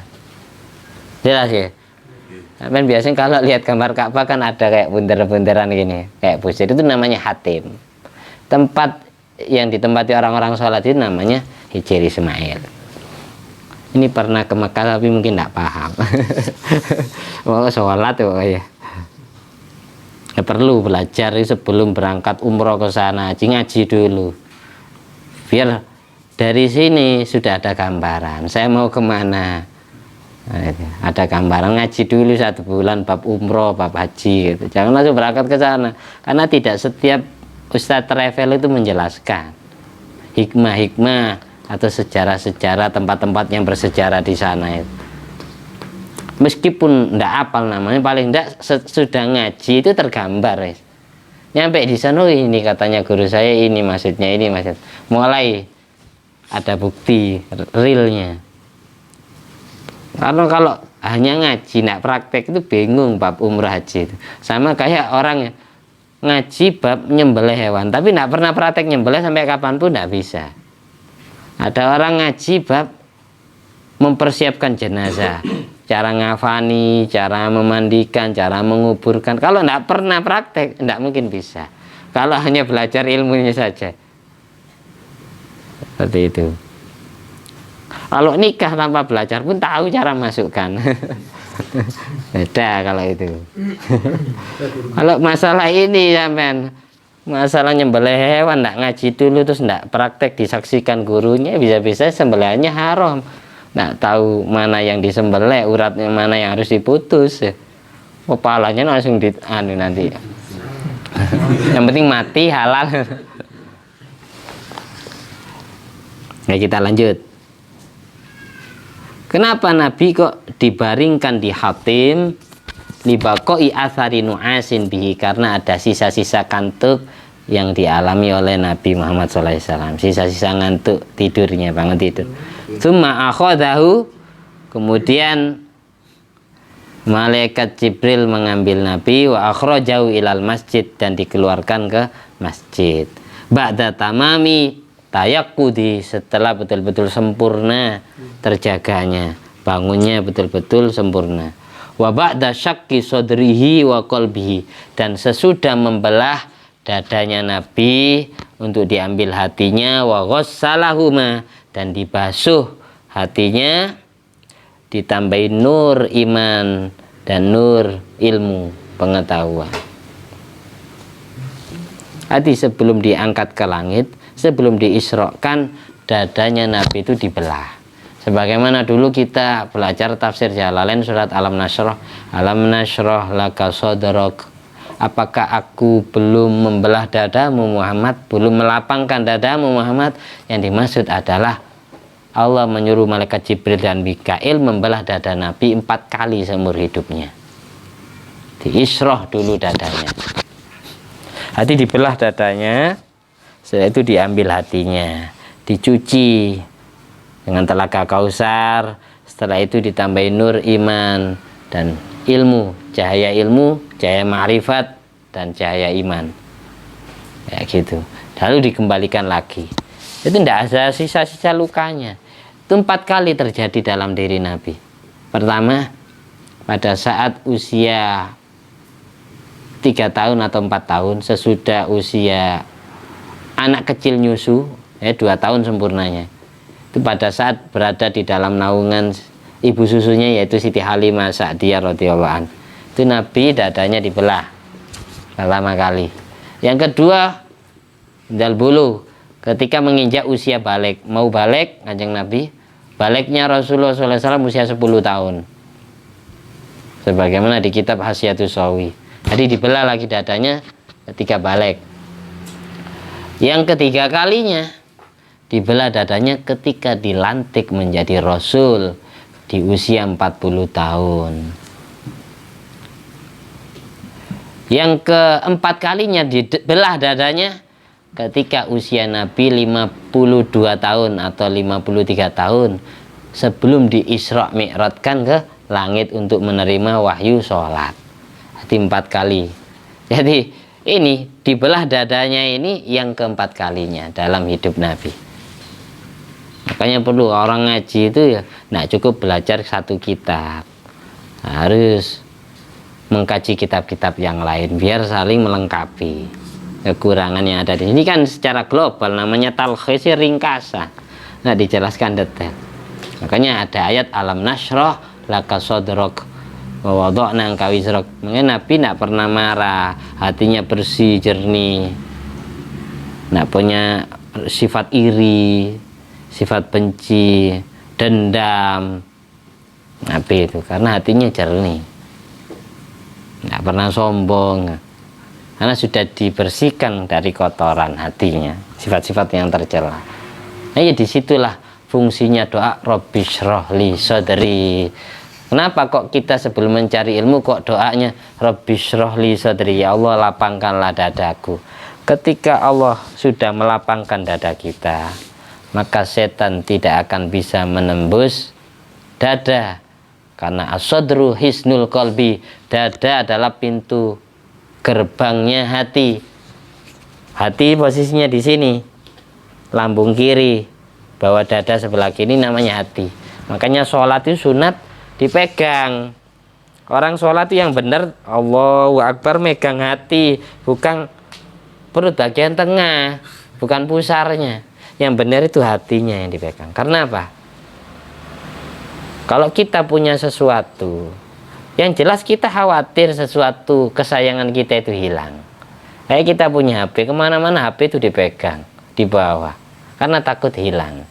Jelas ya? Kan biasanya kalau lihat gambar Ka'bah kan ada kayak bunderan-bunderan gini, kayak busir, itu namanya Hatim. Tempat yang ditempati orang-orang sholat itu namanya Hijr Ismail. Ini pernah ke Mekah tapi mungkin tidak paham. Mau sholat ya. Ya, perlu belajar sebelum berangkat umroh ke sana, ngaji dulu. Biar dari sini sudah ada gambaran. Saya mau kemana? Nah, itu. Ada gambaran ngaji dulu 1 bulan bab umroh, bab haji gitu. Jangan langsung berangkat ke sana, karena tidak setiap ustadz travel itu menjelaskan hikmah-hikmah atau sejarah-sejarah tempat-tempat yang bersejarah di sana itu. Meskipun ndak apal namanya, paling ndak sudah ngaji itu tergambar, guys. Nyampe di sana, oh, ini katanya guru saya, ini maksudnya, ini maksud. Mulai ada bukti realnya. Karena kalau hanya ngaji, ndak praktek itu bingung bab umrah haji itu. Sama kayak orang ngaji bab nyembelih hewan, tapi ndak pernah praktek nyembelih sampai kapanpun ndak bisa. Ada orang ngaji bab mempersiapkan jenazah, cara ngafani, cara memandikan, cara menguburkan. Kalau ndak pernah praktek, ndak mungkin bisa. Kalau hanya belajar ilmunya saja, seperti itu. Kalau nikah tanpa belajar pun tahu cara masukkan. Beda kalau itu. Kalau masalah ini sampean, masalah nyembelih hewan ndak ngaji dulu terus ndak praktek disaksikan gurunya, bisa-bisa sembelihannya haram. Ndak tahu mana yang disembelih, uratnya mana yang harus diputus. Kepalanya langsung nanti. Yang penting mati halal. Nah, kita lanjut. Kenapa Nabi kok dibaringkan di hatim libaqoi athari nu'asin bihi? Karena ada sisa-sisa kantuk yang dialami oleh Nabi Muhammad SAW. Sisa-sisa ngantuk tidurnya, bangun tidur. Tsumma akhadahu, kemudian malaikat Jibril mengambil Nabi wa akhrajahu ilal masjid, dan dikeluarkan ke masjid. Ba'da tamami tayakkudi, setelah betul-betul sempurna terjaganya, bangunnya betul-betul sempurna. Wa ba'da syakki sodrihi wa qalbihi, dan sesudah membelah dadanya Nabi untuk diambil hatinya, wa ghassalahuma, dan dibasuh hatinya, ditambahin nur iman dan nur ilmu pengetahuan. Hati sebelum diangkat ke langit, sebelum diisrokan, dadanya Nabi itu dibelah. Sebagaimana dulu kita belajar tafsir Jalalain surat Alam Nashrah laka sadrak. Apakah aku belum membelah dadamu Muhammad, belum melapangkan dadamu Muhammad? Yang dimaksud adalah Allah menyuruh malaikat Jibril dan Mikail membelah dada Nabi 4 kali seumur hidupnya. Diisroh dulu dadanya. Hati dibelah dadanya, setelah itu diambil hatinya, dicuci dengan telaga Kausar, setelah itu ditambahin nur iman dan ilmu, cahaya ma'rifat dan cahaya iman, ya gitu. Lalu dikembalikan lagi. Itu tidak ada sisa-sisa lukanya. Itu 4 kali terjadi dalam diri Nabi. Pertama, pada saat usia 3 tahun atau 4 tahun, sesudah usia anak kecil nyusu, 2 tahun sempurnanya. Itu pada saat berada di dalam naungan ibu susunya, yaitu Siti Halimah Sa'diyah radhiyallahu anha. Itu Nabi dadanya dibelah pertama kali. Yang kedua, dal bulu, ketika menginjak usia balik, mau balik Kanjeng Nabi, baliknya Rasulullah SAW usia 10 tahun. Sebagaimana di kitab Hasyiatus Shawi. Jadi dibelah lagi dadanya ketika balik. Yang ketiga kalinya dibelah dadanya ketika dilantik menjadi Rasul di usia 40 tahun. Yang keempat kalinya dibelah dadanya ketika usia Nabi 52 tahun atau 53 tahun sebelum di-Isra' Mi'rajkan ke langit untuk menerima wahyu sholat. Jadi 4 kali. Jadi ini dibelah dadanya ini yang keempat kalinya dalam hidup Nabi. Makanya perlu orang ngaji itu ya, nah cukup belajar 1 kitab, harus mengkaji kitab-kitab yang lain biar saling melengkapi kekurangan yang ada di sini. Kan secara global namanya talkhis, ringkasan, nggak dijelaskan detail. Makanya ada ayat Alam Nashrah laka sadrak wa wada'na anka wizrak. Makanya Nabi tidak pernah marah, hatinya bersih, jernih, tidak punya sifat iri, sifat benci, dendam, Nabi itu karena hatinya jernih, nggak pernah sombong, karena sudah dibersihkan dari kotoran hatinya, sifat-sifat yang tercela. Nah ya disitulah fungsinya doa Rabbi shrah li sadri. Kenapa kok kita sebelum mencari ilmu kok doanya Rabbi shrah li sadri, ya Allah lapangkanlah dadaku. Ketika Allah sudah melapangkan dada kita, maka setan tidak akan bisa menembus dada, karena as-sadru hisnul qalbi, dada adalah pintu gerbangnya hati. Hati posisinya di sini, lambung kiri, bawah dada sebelah kiri namanya hati. Makanya sholat itu sunat dipegang. Orang sholat itu yang benar Allahu Akbar megang hati, bukan perut bagian tengah, bukan pusarnya. Yang benar itu hatinya yang dipegang. Karena apa? Kalau kita punya sesuatu, yang jelas kita khawatir sesuatu kesayangan kita itu hilang. Kayak kita punya HP, kemana-mana HP itu dipegang, dibawa, karena takut hilang.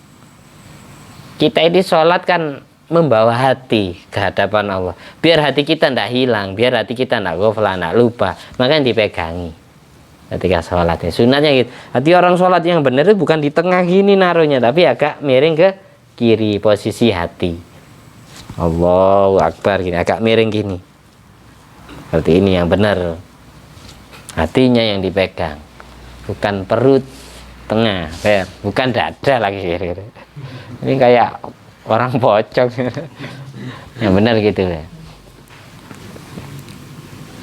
Kita ini sholat kan membawa hati ke hadapan Allah, biar hati kita tidak hilang, biar hati kita tidak ghaflah, tidak lupa, makanya dipegangi ketika sholatnya. Sunatnya gitu. Hati orang sholat yang benar itu bukan di tengah gini naruhnya, tapi agak miring ke kiri, posisi hati. Allahu Akbar gini, agak miring gini. Seperti ini yang benar. Hatinya yang dipegang, bukan perut tengah, bukan dada lagi. Ini kayak orang pocong. Yang benar gitu ya.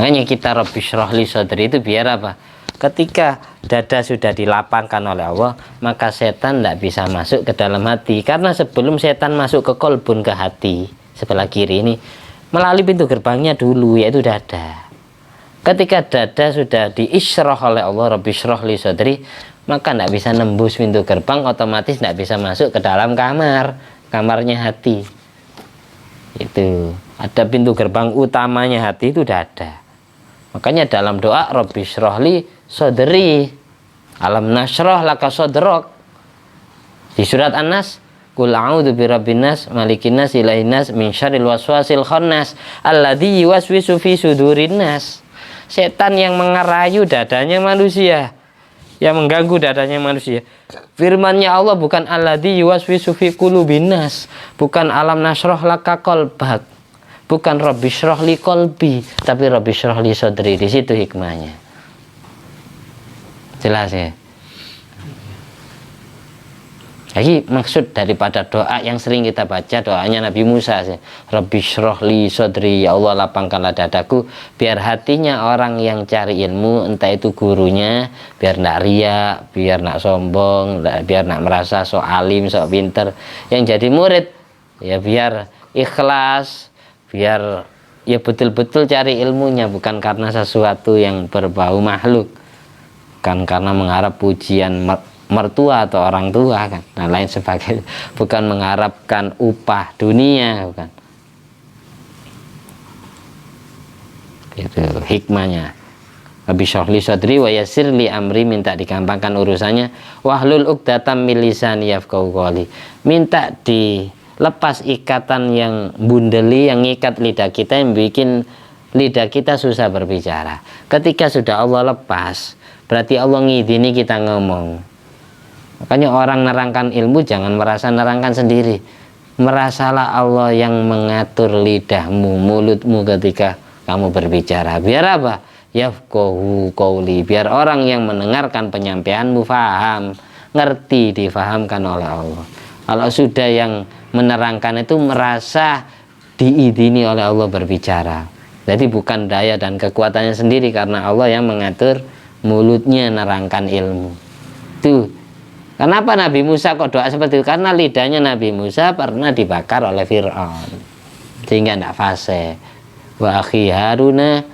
Makanya kita Rabbi shrah li sadri itu biar apa? Ketika dada sudah dilapangkan oleh Allah, maka setan tidak bisa masuk ke dalam hati. Karena sebelum setan masuk ke kolbun, ke hati sebelah kiri ini, melalui pintu gerbangnya dulu, yaitu dada. Ketika dada sudah diisyrah oleh Allah, Rabbi shrah li sadri, maka tidak bisa nembus pintu gerbang, otomatis tidak bisa masuk ke dalam kamarnya hati. Itu ada pintu gerbang utamanya hati, itu dada. Makanya dalam doa Rabbi shrah li sadri, alam nashrah laka sadrak, di surat An-Nas, qul a'udzu birabbin nas, malikin nas, ilahin nas, min syarril waswasil khannas, alladzi yuwaswisu fi sudurin nas. Setan yang mengerayu dadanya manusia, yang mengganggu dadanya manusia. Firman-Nya Allah bukan alladzi yuwaswisu fi qulubin nas, bukan alam nashrah laka qalbak, bukan Rabbi shrah li qalbi, tapi Rabbi shrah li sadri. Di situ hikmahnya. Jelas ya. Jadi maksud daripada doa yang sering kita baca, doanya Nabi Musa, Rabbi shrah li sadri, ya Allah lapangkanlah dadaku, biar hatinya orang yang cari ilmu, entah itu gurunya, biar tidak riak, biar tidak sombong, biar tidak merasa sok alim, sok pinter. Yang jadi murid ya biar ikhlas, biar ya betul-betul cari ilmunya, bukan karena sesuatu yang berbau makhluk, bukan karena mengharap pujian mertua atau orang tua kan, dan lain sebagainya, bukan mengharapkan upah dunia, bukan. Itu hikmahnya. Rabbi shrah li sadri wa yassir li amri, minta digampangkan urusannya. Wahlul 'uqdatam min lisani yafqahu qawli, minta dilepas ikatan yang bundeli, yang ngikat lidah kita, yang bikin lidah kita susah berbicara. Ketika sudah Allah lepas, berarti Allah ngidini kita ngomong. Makanya orang nerangkan ilmu jangan merasa nerangkan sendiri. Merasalah Allah yang mengatur lidahmu, mulutmu ketika kamu berbicara. Biar apa? Yafqahu qawli, biar orang yang mendengarkan penyampaianmu faham, ngerti, difahamkan oleh Allah. Kalau sudah yang menerangkan itu merasa diizini oleh Allah berbicara. Jadi bukan daya dan kekuatannya sendiri, karena Allah yang mengatur mulutnya nerangkan ilmu. Tuh. Kenapa Nabi Musa kok doa seperti itu? Karena lidahnya Nabi Musa pernah dibakar oleh Fir'aun, sehingga tidak fasih. Wa akhi Haruna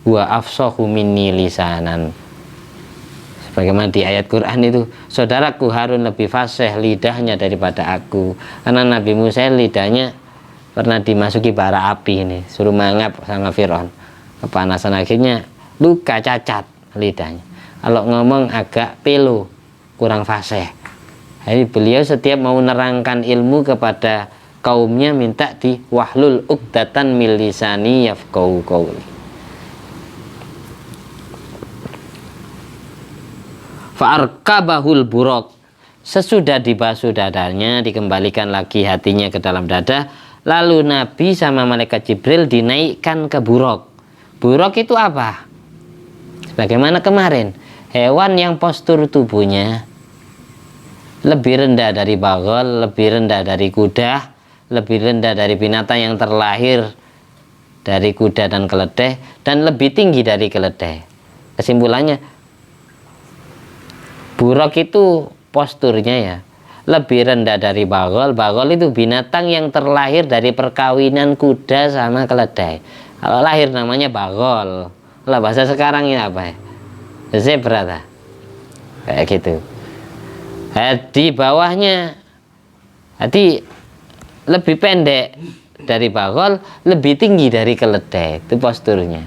wa afsahu minni lisanan, sebagaimana di ayat Quran itu, saudaraku Harun lebih fasih lidahnya daripada aku. Karena Nabi Musa lidahnya pernah dimasuki bara api ini, suruh mangap sama Fir'aun, kepanasan, akhirnya luka, cacat lidahnya. Kalau ngomong agak pilu, kurang fasih. Jadi beliau setiap mau menerangkan ilmu kepada kaumnya minta di wahlul uqdatan min lisani yafqahu qawli. Fa'arkabahul buraq, sesudah dibasuh dadanya, dikembalikan lagi hatinya ke dalam dada, lalu Nabi sama malaikat Jibril dinaikkan ke buraq. Buraq itu apa? Sebagaimana kemarin, hewan yang postur tubuhnya lebih rendah dari bagol, lebih rendah dari kuda, lebih rendah dari binatang yang terlahir dari kuda dan keledai, dan lebih tinggi dari keledai. Kesimpulannya, buraq itu posturnya ya lebih rendah dari bagol. Bagol itu binatang yang terlahir dari perkawinan kuda sama keledai. Kalau lahir namanya bagol. Lah bahasa sekarang ini apa ya? Zebra. Kayak gitu. Di bawahnya lebih pendek dari bagol, lebih tinggi dari keledai. Itu posturnya.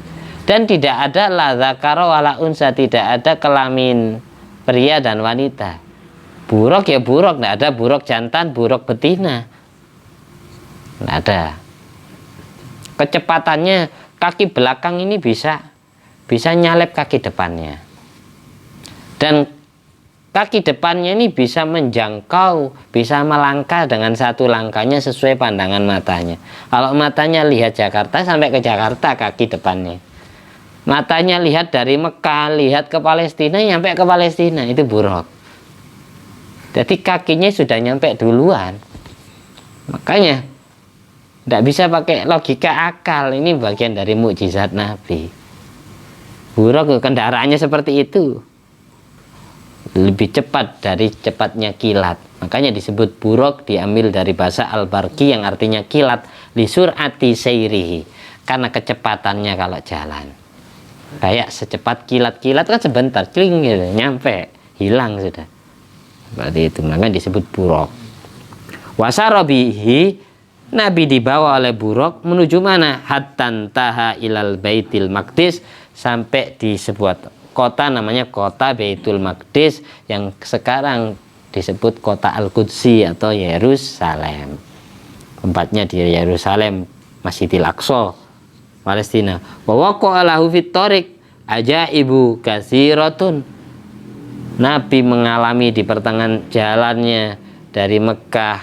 Dan tidak ada la dzakara wala unsa, tidak ada kelamin pria dan wanita. Buraq ya buraq, tidak ada buraq jantan, buraq betina, tidak ada. Kecepatannya kaki belakang ini bisa nyalep kaki depannya, dan kaki depannya ini bisa menjangkau, bisa melangkah dengan satu langkahnya sesuai pandangan matanya. Kalau matanya lihat Jakarta, sampai ke Jakarta kaki depannya. Matanya lihat dari Mekah, lihat ke Palestina, nyampe ke Palestina, itu buraq. Jadi kakinya sudah nyampe duluan. Makanya tidak bisa pakai logika akal, ini bagian dari mukjizat Nabi. Buraq kendaraannya seperti itu, lebih cepat dari cepatnya kilat. Makanya disebut buraq, diambil dari bahasa al-barqi yang artinya kilat, li sur'ati sayrihi, karena kecepatannya kalau jalan. Kayak secepat kilat-kilat kan sebentar, cling gitu, nyampe, hilang sudah. Seperti itu, maka disebut buraq. Wasarabihi, Nabi dibawa oleh buraq menuju mana? Hattan taha ilal baitil maqdis, sampai di sebuah kota namanya kota Baitul Maqdis, yang sekarang disebut kota Al-Qudsi atau Yerusalem. Tempatnya di Yerusalem, Masjidil Aqsa, Palestina. Wa waqa'a lahu fit thariq ajaibu katsiratun. Nabi mengalami di pertengahan jalannya dari Mekah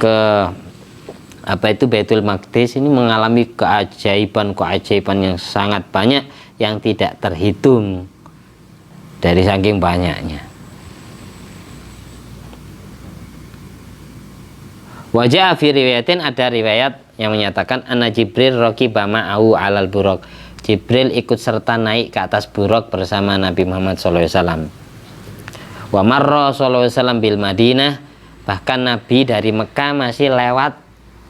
ke Baitul Maqdis ini, mengalami keajaiban yang sangat banyak yang tidak terhitung dari saking banyaknya. Wajah fi riwayatin, ada riwayat yang menyatakan anna Jibril raqiba ma'ahu alal buraq. Jibril ikut serta naik ke atas buraq bersama Nabi Muhammad SAW. Wa marra SAW bil Madinah, bahkan Nabi dari Mekah masih lewat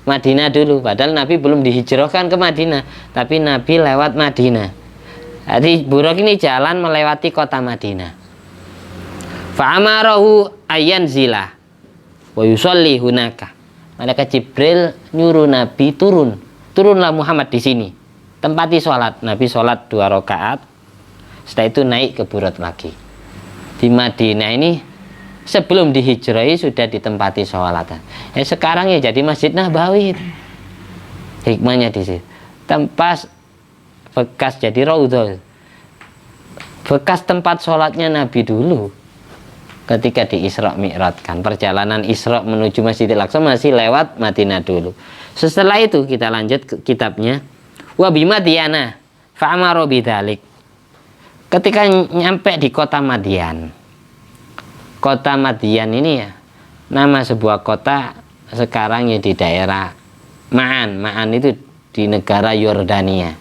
Madinah dulu, padahal Nabi belum dihijrahkan ke Madinah, tapi Nabi lewat Madinah. Jadi buraq ini jalan melewati kota Madinah. Fa'amarahu ayanzilah wa yusalli hunaka. Malaikat Jibril nyuruh Nabi turunlah Muhammad di sini, tempati sholat. Nabi sholat 2 rakaat, setelah itu naik ke buraq lagi. Di Madinah ini sebelum dihijrahi sudah ditempati sholatan. Sekarang ya jadi Masjid Nabawi. Hikmahnya di situ. Tempat bekas jadi raudhah, bekas tempat sholatnya Nabi dulu. Ketika di Isra Mi'rajkan, perjalanan Isra menuju Masjidil Aqsa masih lewat Madinah dulu. Setelah itu kita lanjut ke kitabnya. Wa bimadyana fa'amara bidzalik. Ketika nyampe di kota Madyan. Kota Madyan ini ya nama sebuah kota sekarang ya di daerah Ma'an. Ma'an itu di negara Yordania.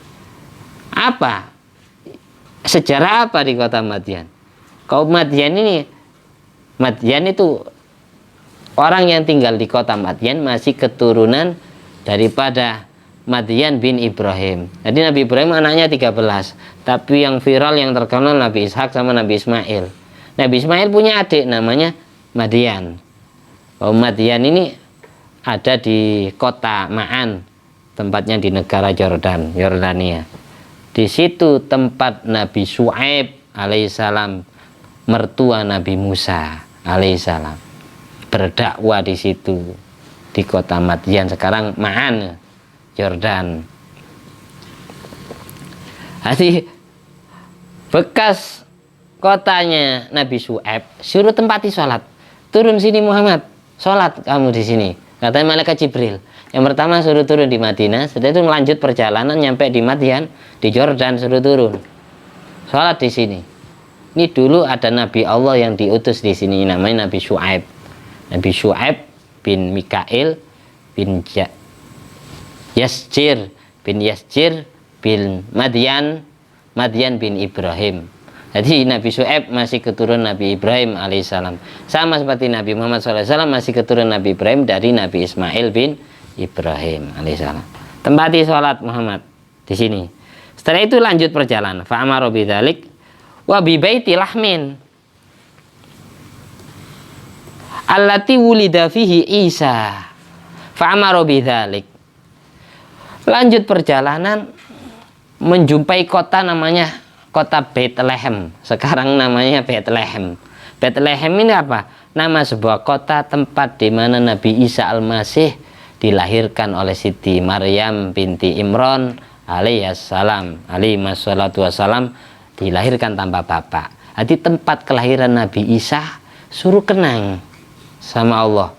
Apa? Sejarah apa di kota Madyan? Kaum Madyan ini, Madyan itu orang yang tinggal di kota Madyan masih keturunan daripada Madyan bin Ibrahim. Jadi Nabi Ibrahim anaknya 13, tapi yang viral, yang terkenal Nabi Ishak sama Nabi Ismail. Nabi Ismail punya adik namanya Madyan. Madyan ini ada di kota Ma'an, tempatnya di negara Yordania. Di situ tempat Nabi Syuaib alaihissalam, mertua Nabi Musa alaihissalam, berdakwah di situ. di kota Madyan, sekarang Ma'an, Yordan. Jadi bekas kotanya Nabi Syuaib, suruh tempati sholat. Turun sini Muhammad, sholat kamu di sini. Katanya malaikat Jibril. Yang pertama suruh turun di Madinah, setelah itu melanjut perjalanan nyampe di Madyan, di Jordan, suruh turun. Sholat di sini. Ini dulu ada Nabi Allah yang diutus di sini, namanya Nabi Syuaib. Nabi Syuaib bin Mikail bin Yasjir bin Madyan bin Ibrahim. Jadi Nabi Syuaib masih keturunan Nabi Ibrahim alaihissalam. Sama seperti Nabi Muhammad SAW masih keturunan Nabi Ibrahim dari Nabi Ismail bin Ibrahim alaihissalam. Tempati sholat Muhammad di sini. Setelah itu lanjut perjalanan. Fa'amara bidzalik wa bi baiti lahmin allati wulida fihi Isa. Fa'amara bidzalik. Lanjut perjalanan menjumpai kota namanya kota Bethlehem. Sekarang namanya Bethlehem. Bethlehem ini apa? Nama sebuah kota tempat di mana Nabi Isa Al-Masih dilahirkan oleh Siti Maryam binti Imran alaihissalam, alaihissalatu wassalam, dilahirkan tanpa bapak. Jadi tempat kelahiran Nabi Isa suruh kenang sama Allah.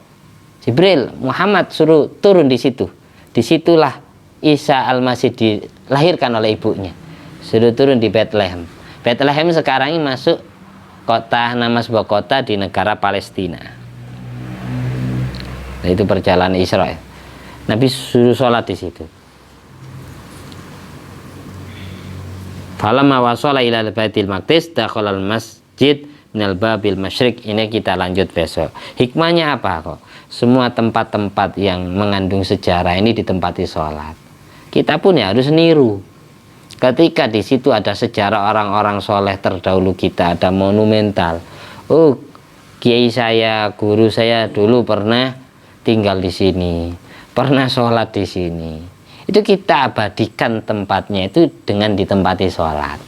Jibril, Muhammad suruh turun di situ. Disitulah Isa Al-Masih dilahirkan oleh ibunya. Suruh turun di Bethlehem. Bethlehem sekarang ini masuk kota, nama sebuah kota di negara Palestina. Nah, itu perjalanan Israel. Nabi suruh sholat di situ. Falamma wasala ila Baitul Maqdis dakhalal masjid minal babil masyriq. Ini kita lanjut besok. Hikmahnya apa kok? Semua tempat-tempat yang mengandung sejarah ini ditempati sholat. Kita pun ya harus niru. Ketika di situ ada sejarah orang-orang soleh terdahulu kita, ada monumental. Oh, kiai saya, guru saya dulu pernah tinggal di sini, pernah sholat di sini. Itu kita abadikan tempatnya itu dengan ditempati sholat.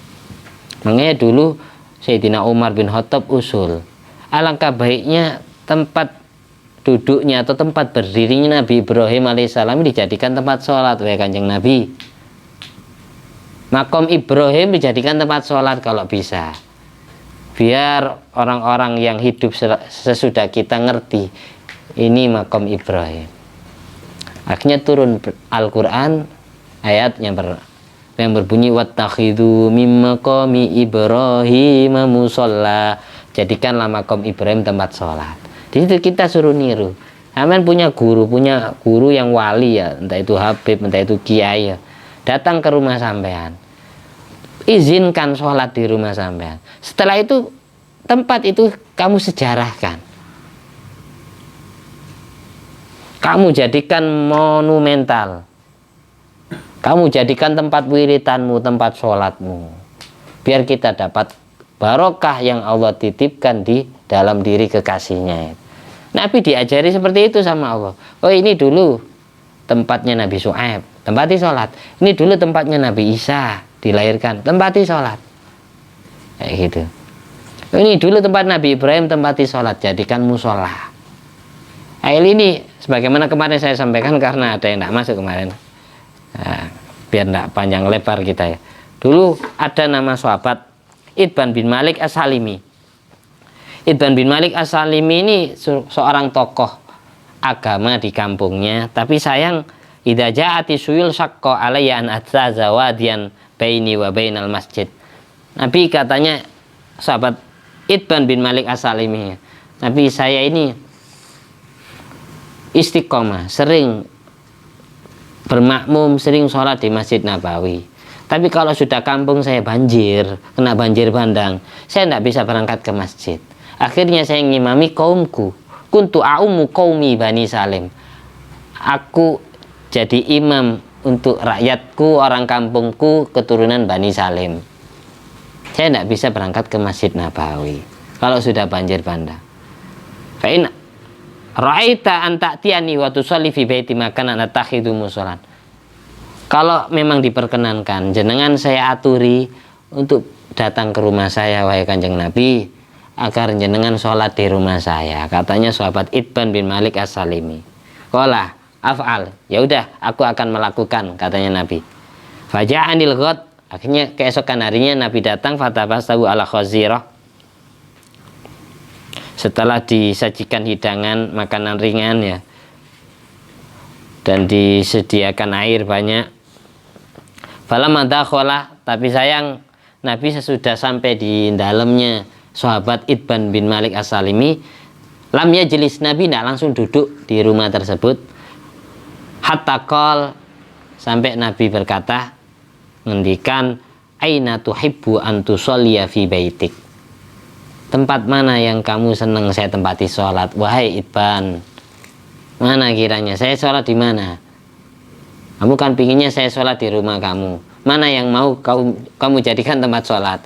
Makanya dulu Sayyidina Umar bin Khattab usul, alangkah baiknya tempat duduknya atau tempat berdirinya Nabi Ibrahim alaihissalam dijadikan tempat sholat, wahai Kanjeng Nabi. Makom Ibrahim dijadikan tempat sholat kalau bisa. Biar orang-orang yang hidup sesudah kita ngerti ini makom Ibrahim. Akhirnya turun Al-Quran ayat yang berbunyi wattakhidhu mim maqami Ibrahim musalla. Jadikanlah makom Ibrahim tempat sholat. Di situ kita suruh niru. Aman punya guru yang wali ya, entah itu Habib, entah itu kiai ya. Datang ke rumah sampean, izinkan sholat di rumah sampean. Setelah itu tempat itu kamu sejarahkan, kamu jadikan monumental, kamu jadikan tempat wiritanmu, tempat sholatmu, biar kita dapat barokah yang Allah titipkan di dalam diri kekasihnya. Nabi diajari seperti itu sama Allah. Oh, ini dulu tempatnya Nabi Syuaib, tempati sholat. Ini dulu tempatnya Nabi Isa dilahirkan, tempati sholat. Kayak gitu. Ini dulu tempat Nabi Ibrahim, tempati sholat, jadikan musola. Ini sebagaimana kemarin saya sampaikan, karena ada yang tidak masuk kemarin. Nah, biar tidak panjang lebar kita ya. Dulu ada nama sahabat Itban bin Malik As-Salimi. Itban bin Malik As-Salimi ini seorang tokoh agama di kampungnya, tapi sayang idza ja'ati suyul syaqqa alayya an atzaza wadiyan baini wa bainal masjid. Nabi katanya sahabat Itban bin Malik As-Salimi, tapi saya ini istiqomah, sering bermakmum, sering sholat di Masjid Nabawi. Tapi kalau sudah kampung saya banjir, kena banjir bandang, saya tidak bisa berangkat ke masjid. Akhirnya saya ngimami kaumku. Kuntu a'umu qaumi Bani Salim. Aku jadi imam untuk rakyatku, orang kampungku, keturunan Bani Salim. Saya tidak bisa berangkat ke Masjid Nabawi kalau sudah banjir bandang. Fa'in ra'aita an ta'tiyani wa tusalli fi baiti makanan atakhidu musolan. Kalau memang diperkenankan, jenengan saya aturi untuk datang ke rumah saya, wahai Kanjeng Nabi, agar jenengan sholat di rumah saya. Katanya sahabat Itban bin Malik As-Salimi. Qala af'al, ya udah aku akan melakukan, katanya Nabi. Faja'anil ghad, akhirnya keesokan harinya Nabi datang, fatabasahu ala khazirah. Setelah disajikan hidangan makanan ringan ya, dan disediakan air banyak. Falamma dakhala, tapi sayang Nabi sesudah sampai di dalamnya sahabat Itban bin Malik As-Salimi, lam yajlis, Nabi tidak langsung duduk di rumah tersebut. Hatta qol, sampai Nabi berkata, ngendikan, aina tuhibbu an tusolliya fi baitik, tempat mana yang kamu senang saya tempati sholat, wahai Itban, mana kiranya saya sholat di mana? Kamu kan pinginnya saya sholat di rumah kamu, mana yang mau kamu jadikan tempat sholat,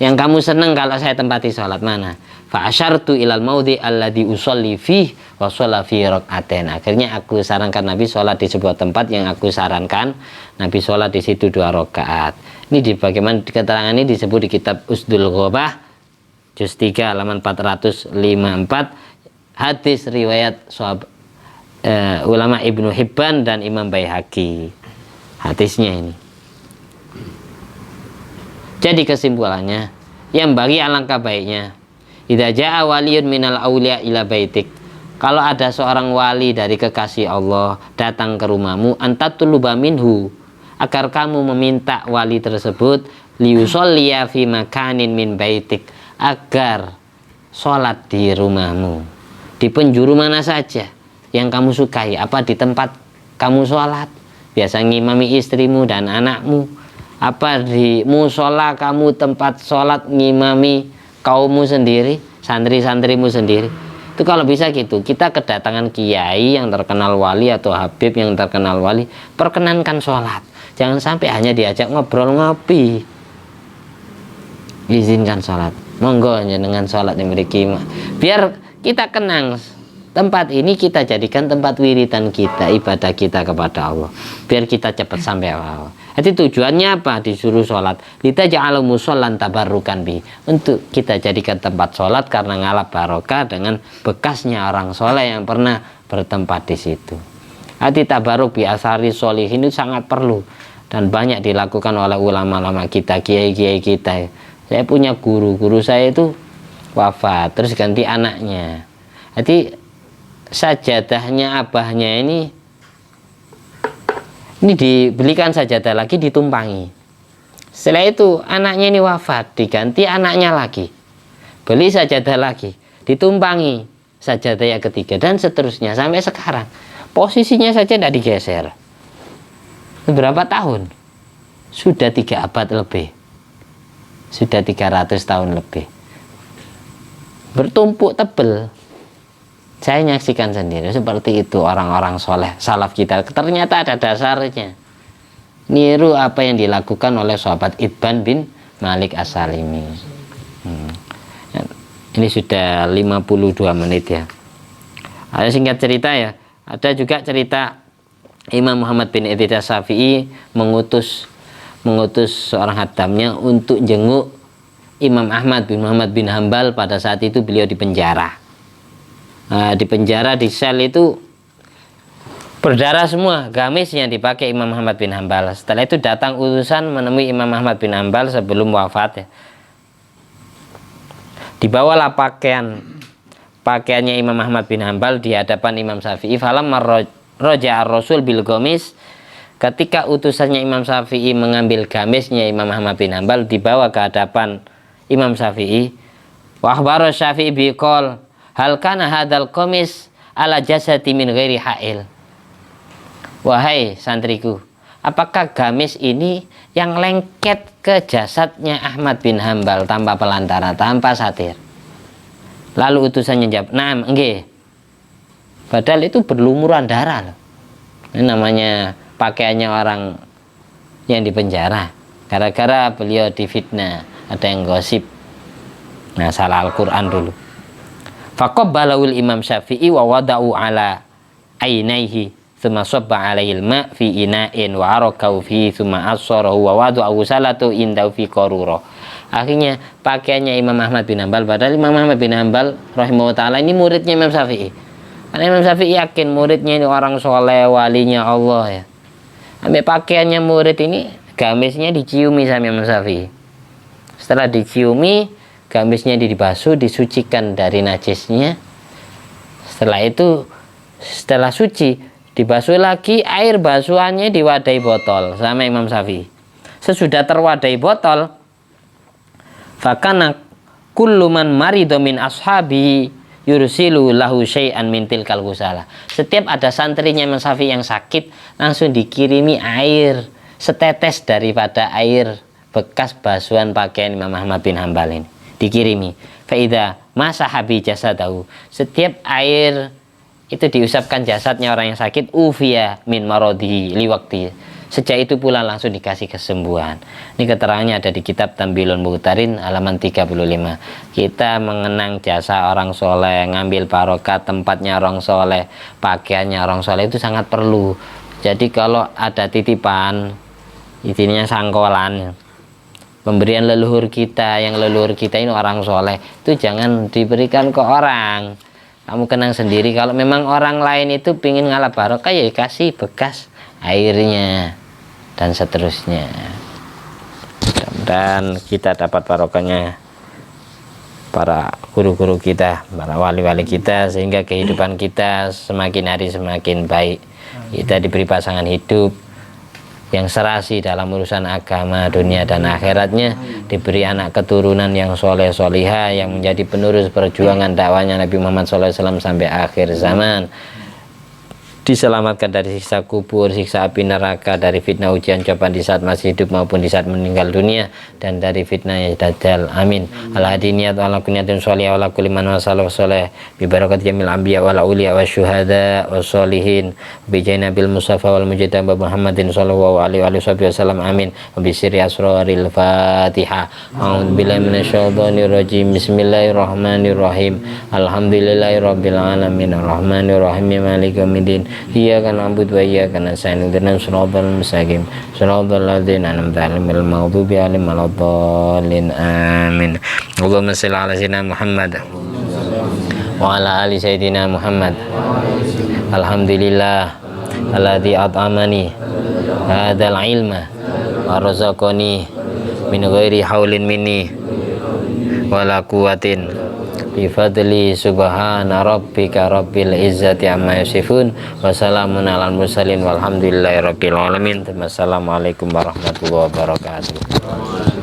yang kamu senang kalau saya tempati sholat mana? Fa asyartu ilal maudhi alladhi usolli fih wa sholla fi rak'atain. Akhirnya aku sarankan Nabi sholat di sebuah tempat yang aku sarankan Nabi sholat di situ 2 rakaat. Ini di bagaimana keterangan ini disebut di kitab Usdul Ghobah juz 3 halaman 454, hadis riwayat ulama Ibnu Hibban dan Imam Baihaqi. Hadisnya ini. Jadi kesimpulannya, yang bagi alangkah baiknya, idza jaa waliyun minal auliya ila baitik, kalau ada seorang wali dari kekasih Allah datang ke rumahmu, antatuluba minhu, agar kamu meminta wali tersebut liusolliya fi makanin min baitik, agar sholat di rumahmu, di penjuru mana saja yang kamu sukai, apa di tempat kamu sholat biasa ngimami istrimu dan anakmu, apa di musola kamu tempat sholat ngimami kaummu sendiri, santri-santrimu sendiri. Itu kalau bisa gitu, kita kedatangan kiai yang terkenal wali atau habib yang terkenal wali, perkenankan sholat, jangan sampai hanya diajak ngobrol ngopi. Izinkan sholat, monggo dengan sholat yang memiliki, biar kita kenang tempat ini, kita jadikan tempat wiridan kita, ibadah kita kepada Allah, biar kita cepat sampai Allah. Jadi tujuannya apa? Disuruh sholat, kita ja'alu musollan tabarrukan bi, untuk kita jadikan tempat sholat karena ngalap barokah dengan bekasnya orang soleh yang pernah bertempat di situ. Hati tabarruk bi asari sholihin itu sangat perlu dan banyak dilakukan oleh ulama-ulama kita, kiai-kiai kita. Saya punya guru saya itu wafat, terus ganti anaknya. Jadi sajadahnya abahnya ini dibelikan sajadah lagi, ditumpangi. Setelah itu anaknya ini wafat, diganti anaknya lagi, beli sajadah lagi, ditumpangi sajadah yang ketiga, dan seterusnya sampai sekarang. Posisinya saja tidak digeser. Berapa tahun? Sudah 3 abad lebih, sudah 300 tahun lebih, bertumpuk tebel. Saya nyaksikan sendiri seperti itu orang-orang soleh salaf kita. Ternyata ada dasarnya. Niru apa yang dilakukan oleh sahabat Itban bin Malik As-Salimi. Ini sudah 52 menit ya. Ada singkat cerita ya. Ada juga cerita Imam Muhammad bin Idris Syafi'i mengutus seorang hadamnya untuk jenguk Imam Ahmad bin Muhammad bin Hambal pada saat itu beliau di penjara. Di penjara, di sel itu berdarah semua gamis yang dipakai Imam Ahmad bin Hambal. Setelah itu datang utusan menemui Imam Ahmad bin Hambal sebelum wafat ya. Dibawalah pakaiannya Imam Ahmad bin Hambal di hadapan Imam Syafi'i. Falam roja Rasul bil gomis, ketika utusannya Imam Syafi'i mengambil gamisnya Imam Ahmad bin Hambal, dibawa ke hadapan Imam Syafi'i. Wa akhbara Syafi'i biqol hal kana hadal komis ala jasati min ghairi ha'il. Wahai santriku, apakah gamis ini yang lengket ke jasadnya Ahmad bin Hambal tanpa pelantara, tanpa satir? Lalu utusannya jawab, "Naam, nggih." Padahal itu berlumuran darah loh. Ini namanya pakaiannya orang yang di penjara. Gara-gara beliau difitnah, ada yang gosip. Nah, salah Al-Quran dulu. Faqabbalahul Imam Syafi'i wa wada'u ala ainaihi thumma sabba alaihil ma' fi ina'in wa arakau fi thumma asarahu wa wada'u salatu indahu fi qarura. Akhirnya pakaiannya Imam Ahmad bin Hambal, padahal Imam Ahmad bin Hambal rahimahullah ta'ala ini muridnya Imam Syafi'i. Karena Imam Syafi'i yakin muridnya ini orang soleh, walinya Allah ya. Ambil pakaiannya murid ini, gamisnya diciumi sama Imam Syafi'i. Setelah diciumi, gamisnya dibasuh, disucikan dari najisnya. Setelah itu, setelah suci, dibasuh lagi, air basuhannya diwadai botol sama Imam Syafi'i. Sesudah terwadai botol, fakana kullu man marido min ashabi yursilu lahu syai'an min tilkal ghusala. Setiap ada santrinya Imam Syafi'i yang sakit, langsung dikirimi air setetes daripada air bekas basuhan pakaian Imam Ahmad bin Hambal ini. Dikirimi. Faida masahabi jasadahu. Setiap air itu diusapkan jasadnya orang yang sakit, ufiya min marodi liwakti. Sejak itu pula langsung dikasih kesembuhan. Ini keterangannya ada di kitab Tambilun Mughtarin halaman 35. Kita mengenang jasa orang soleh, ngambil barokah tempatnya orang soleh, pakaiannya orang soleh itu sangat perlu. Jadi kalau ada titipan, intinya sangkolan, pemberian leluhur kita, yang leluhur kita ini orang soleh, itu jangan diberikan ke orang. Kamu kenang sendiri. Kalau memang orang lain itu pingin ngalah barokah, ya kasih bekas airnya dan seterusnya. Dan kita dapat barokahnya para guru-guru kita, para wali-wali kita, sehingga kehidupan kita semakin hari semakin baik. Kita diberi pasangan hidup yang serasi dalam urusan agama, dunia dan akhiratnya, diberi anak keturunan yang soleh solihah, yang menjadi penerus perjuangan dakwahnya Nabi Muhammad SAW sampai akhir zaman, diselamatkan dari siksa kubur, siksa api neraka, dari fitnah ujian cobaan di saat masih hidup maupun di saat meninggal dunia, dan dari fitnah dajjal. Amin. Al-hadiniyat ala kunyatin sholih ala kulli man wasallahu sholih bi barakat jamil anbiya wal auliya wasyuhada wassolihin bi jainabil mustafa wal mujtaba Muhammadin sallallahu alaihi wasallam. Amin. Bi sirri asraril Fatihah. A'udzu billahi minasyaitonir rajim. Bismillahirrahmanirrahim. Alhamdulillahirabbil alamin arrahmanir rahim maliki yaumiddin. Iyyaka na'budu wa iyyaka nasta'in ihdinas siratal mustaqim siratal ladzina an'amta 'alaihim ghairil maghdubi 'alaihim waladdallin. Amin. Allahumma shalli 'ala sayyidina Muhammad wa 'ala ali sayyidina Muhammad. Alhamdulillah alladzi at'amani hadzal ilma wa razaqani min ghairi haulin minni wala quwwatin bifadli subhana rabbika rabbil izzati amma yasifun wa salamun alal mursalin walhamdulillahi rabbil alamin. Wassalamualaikum warahmatullahi wabarakatuh.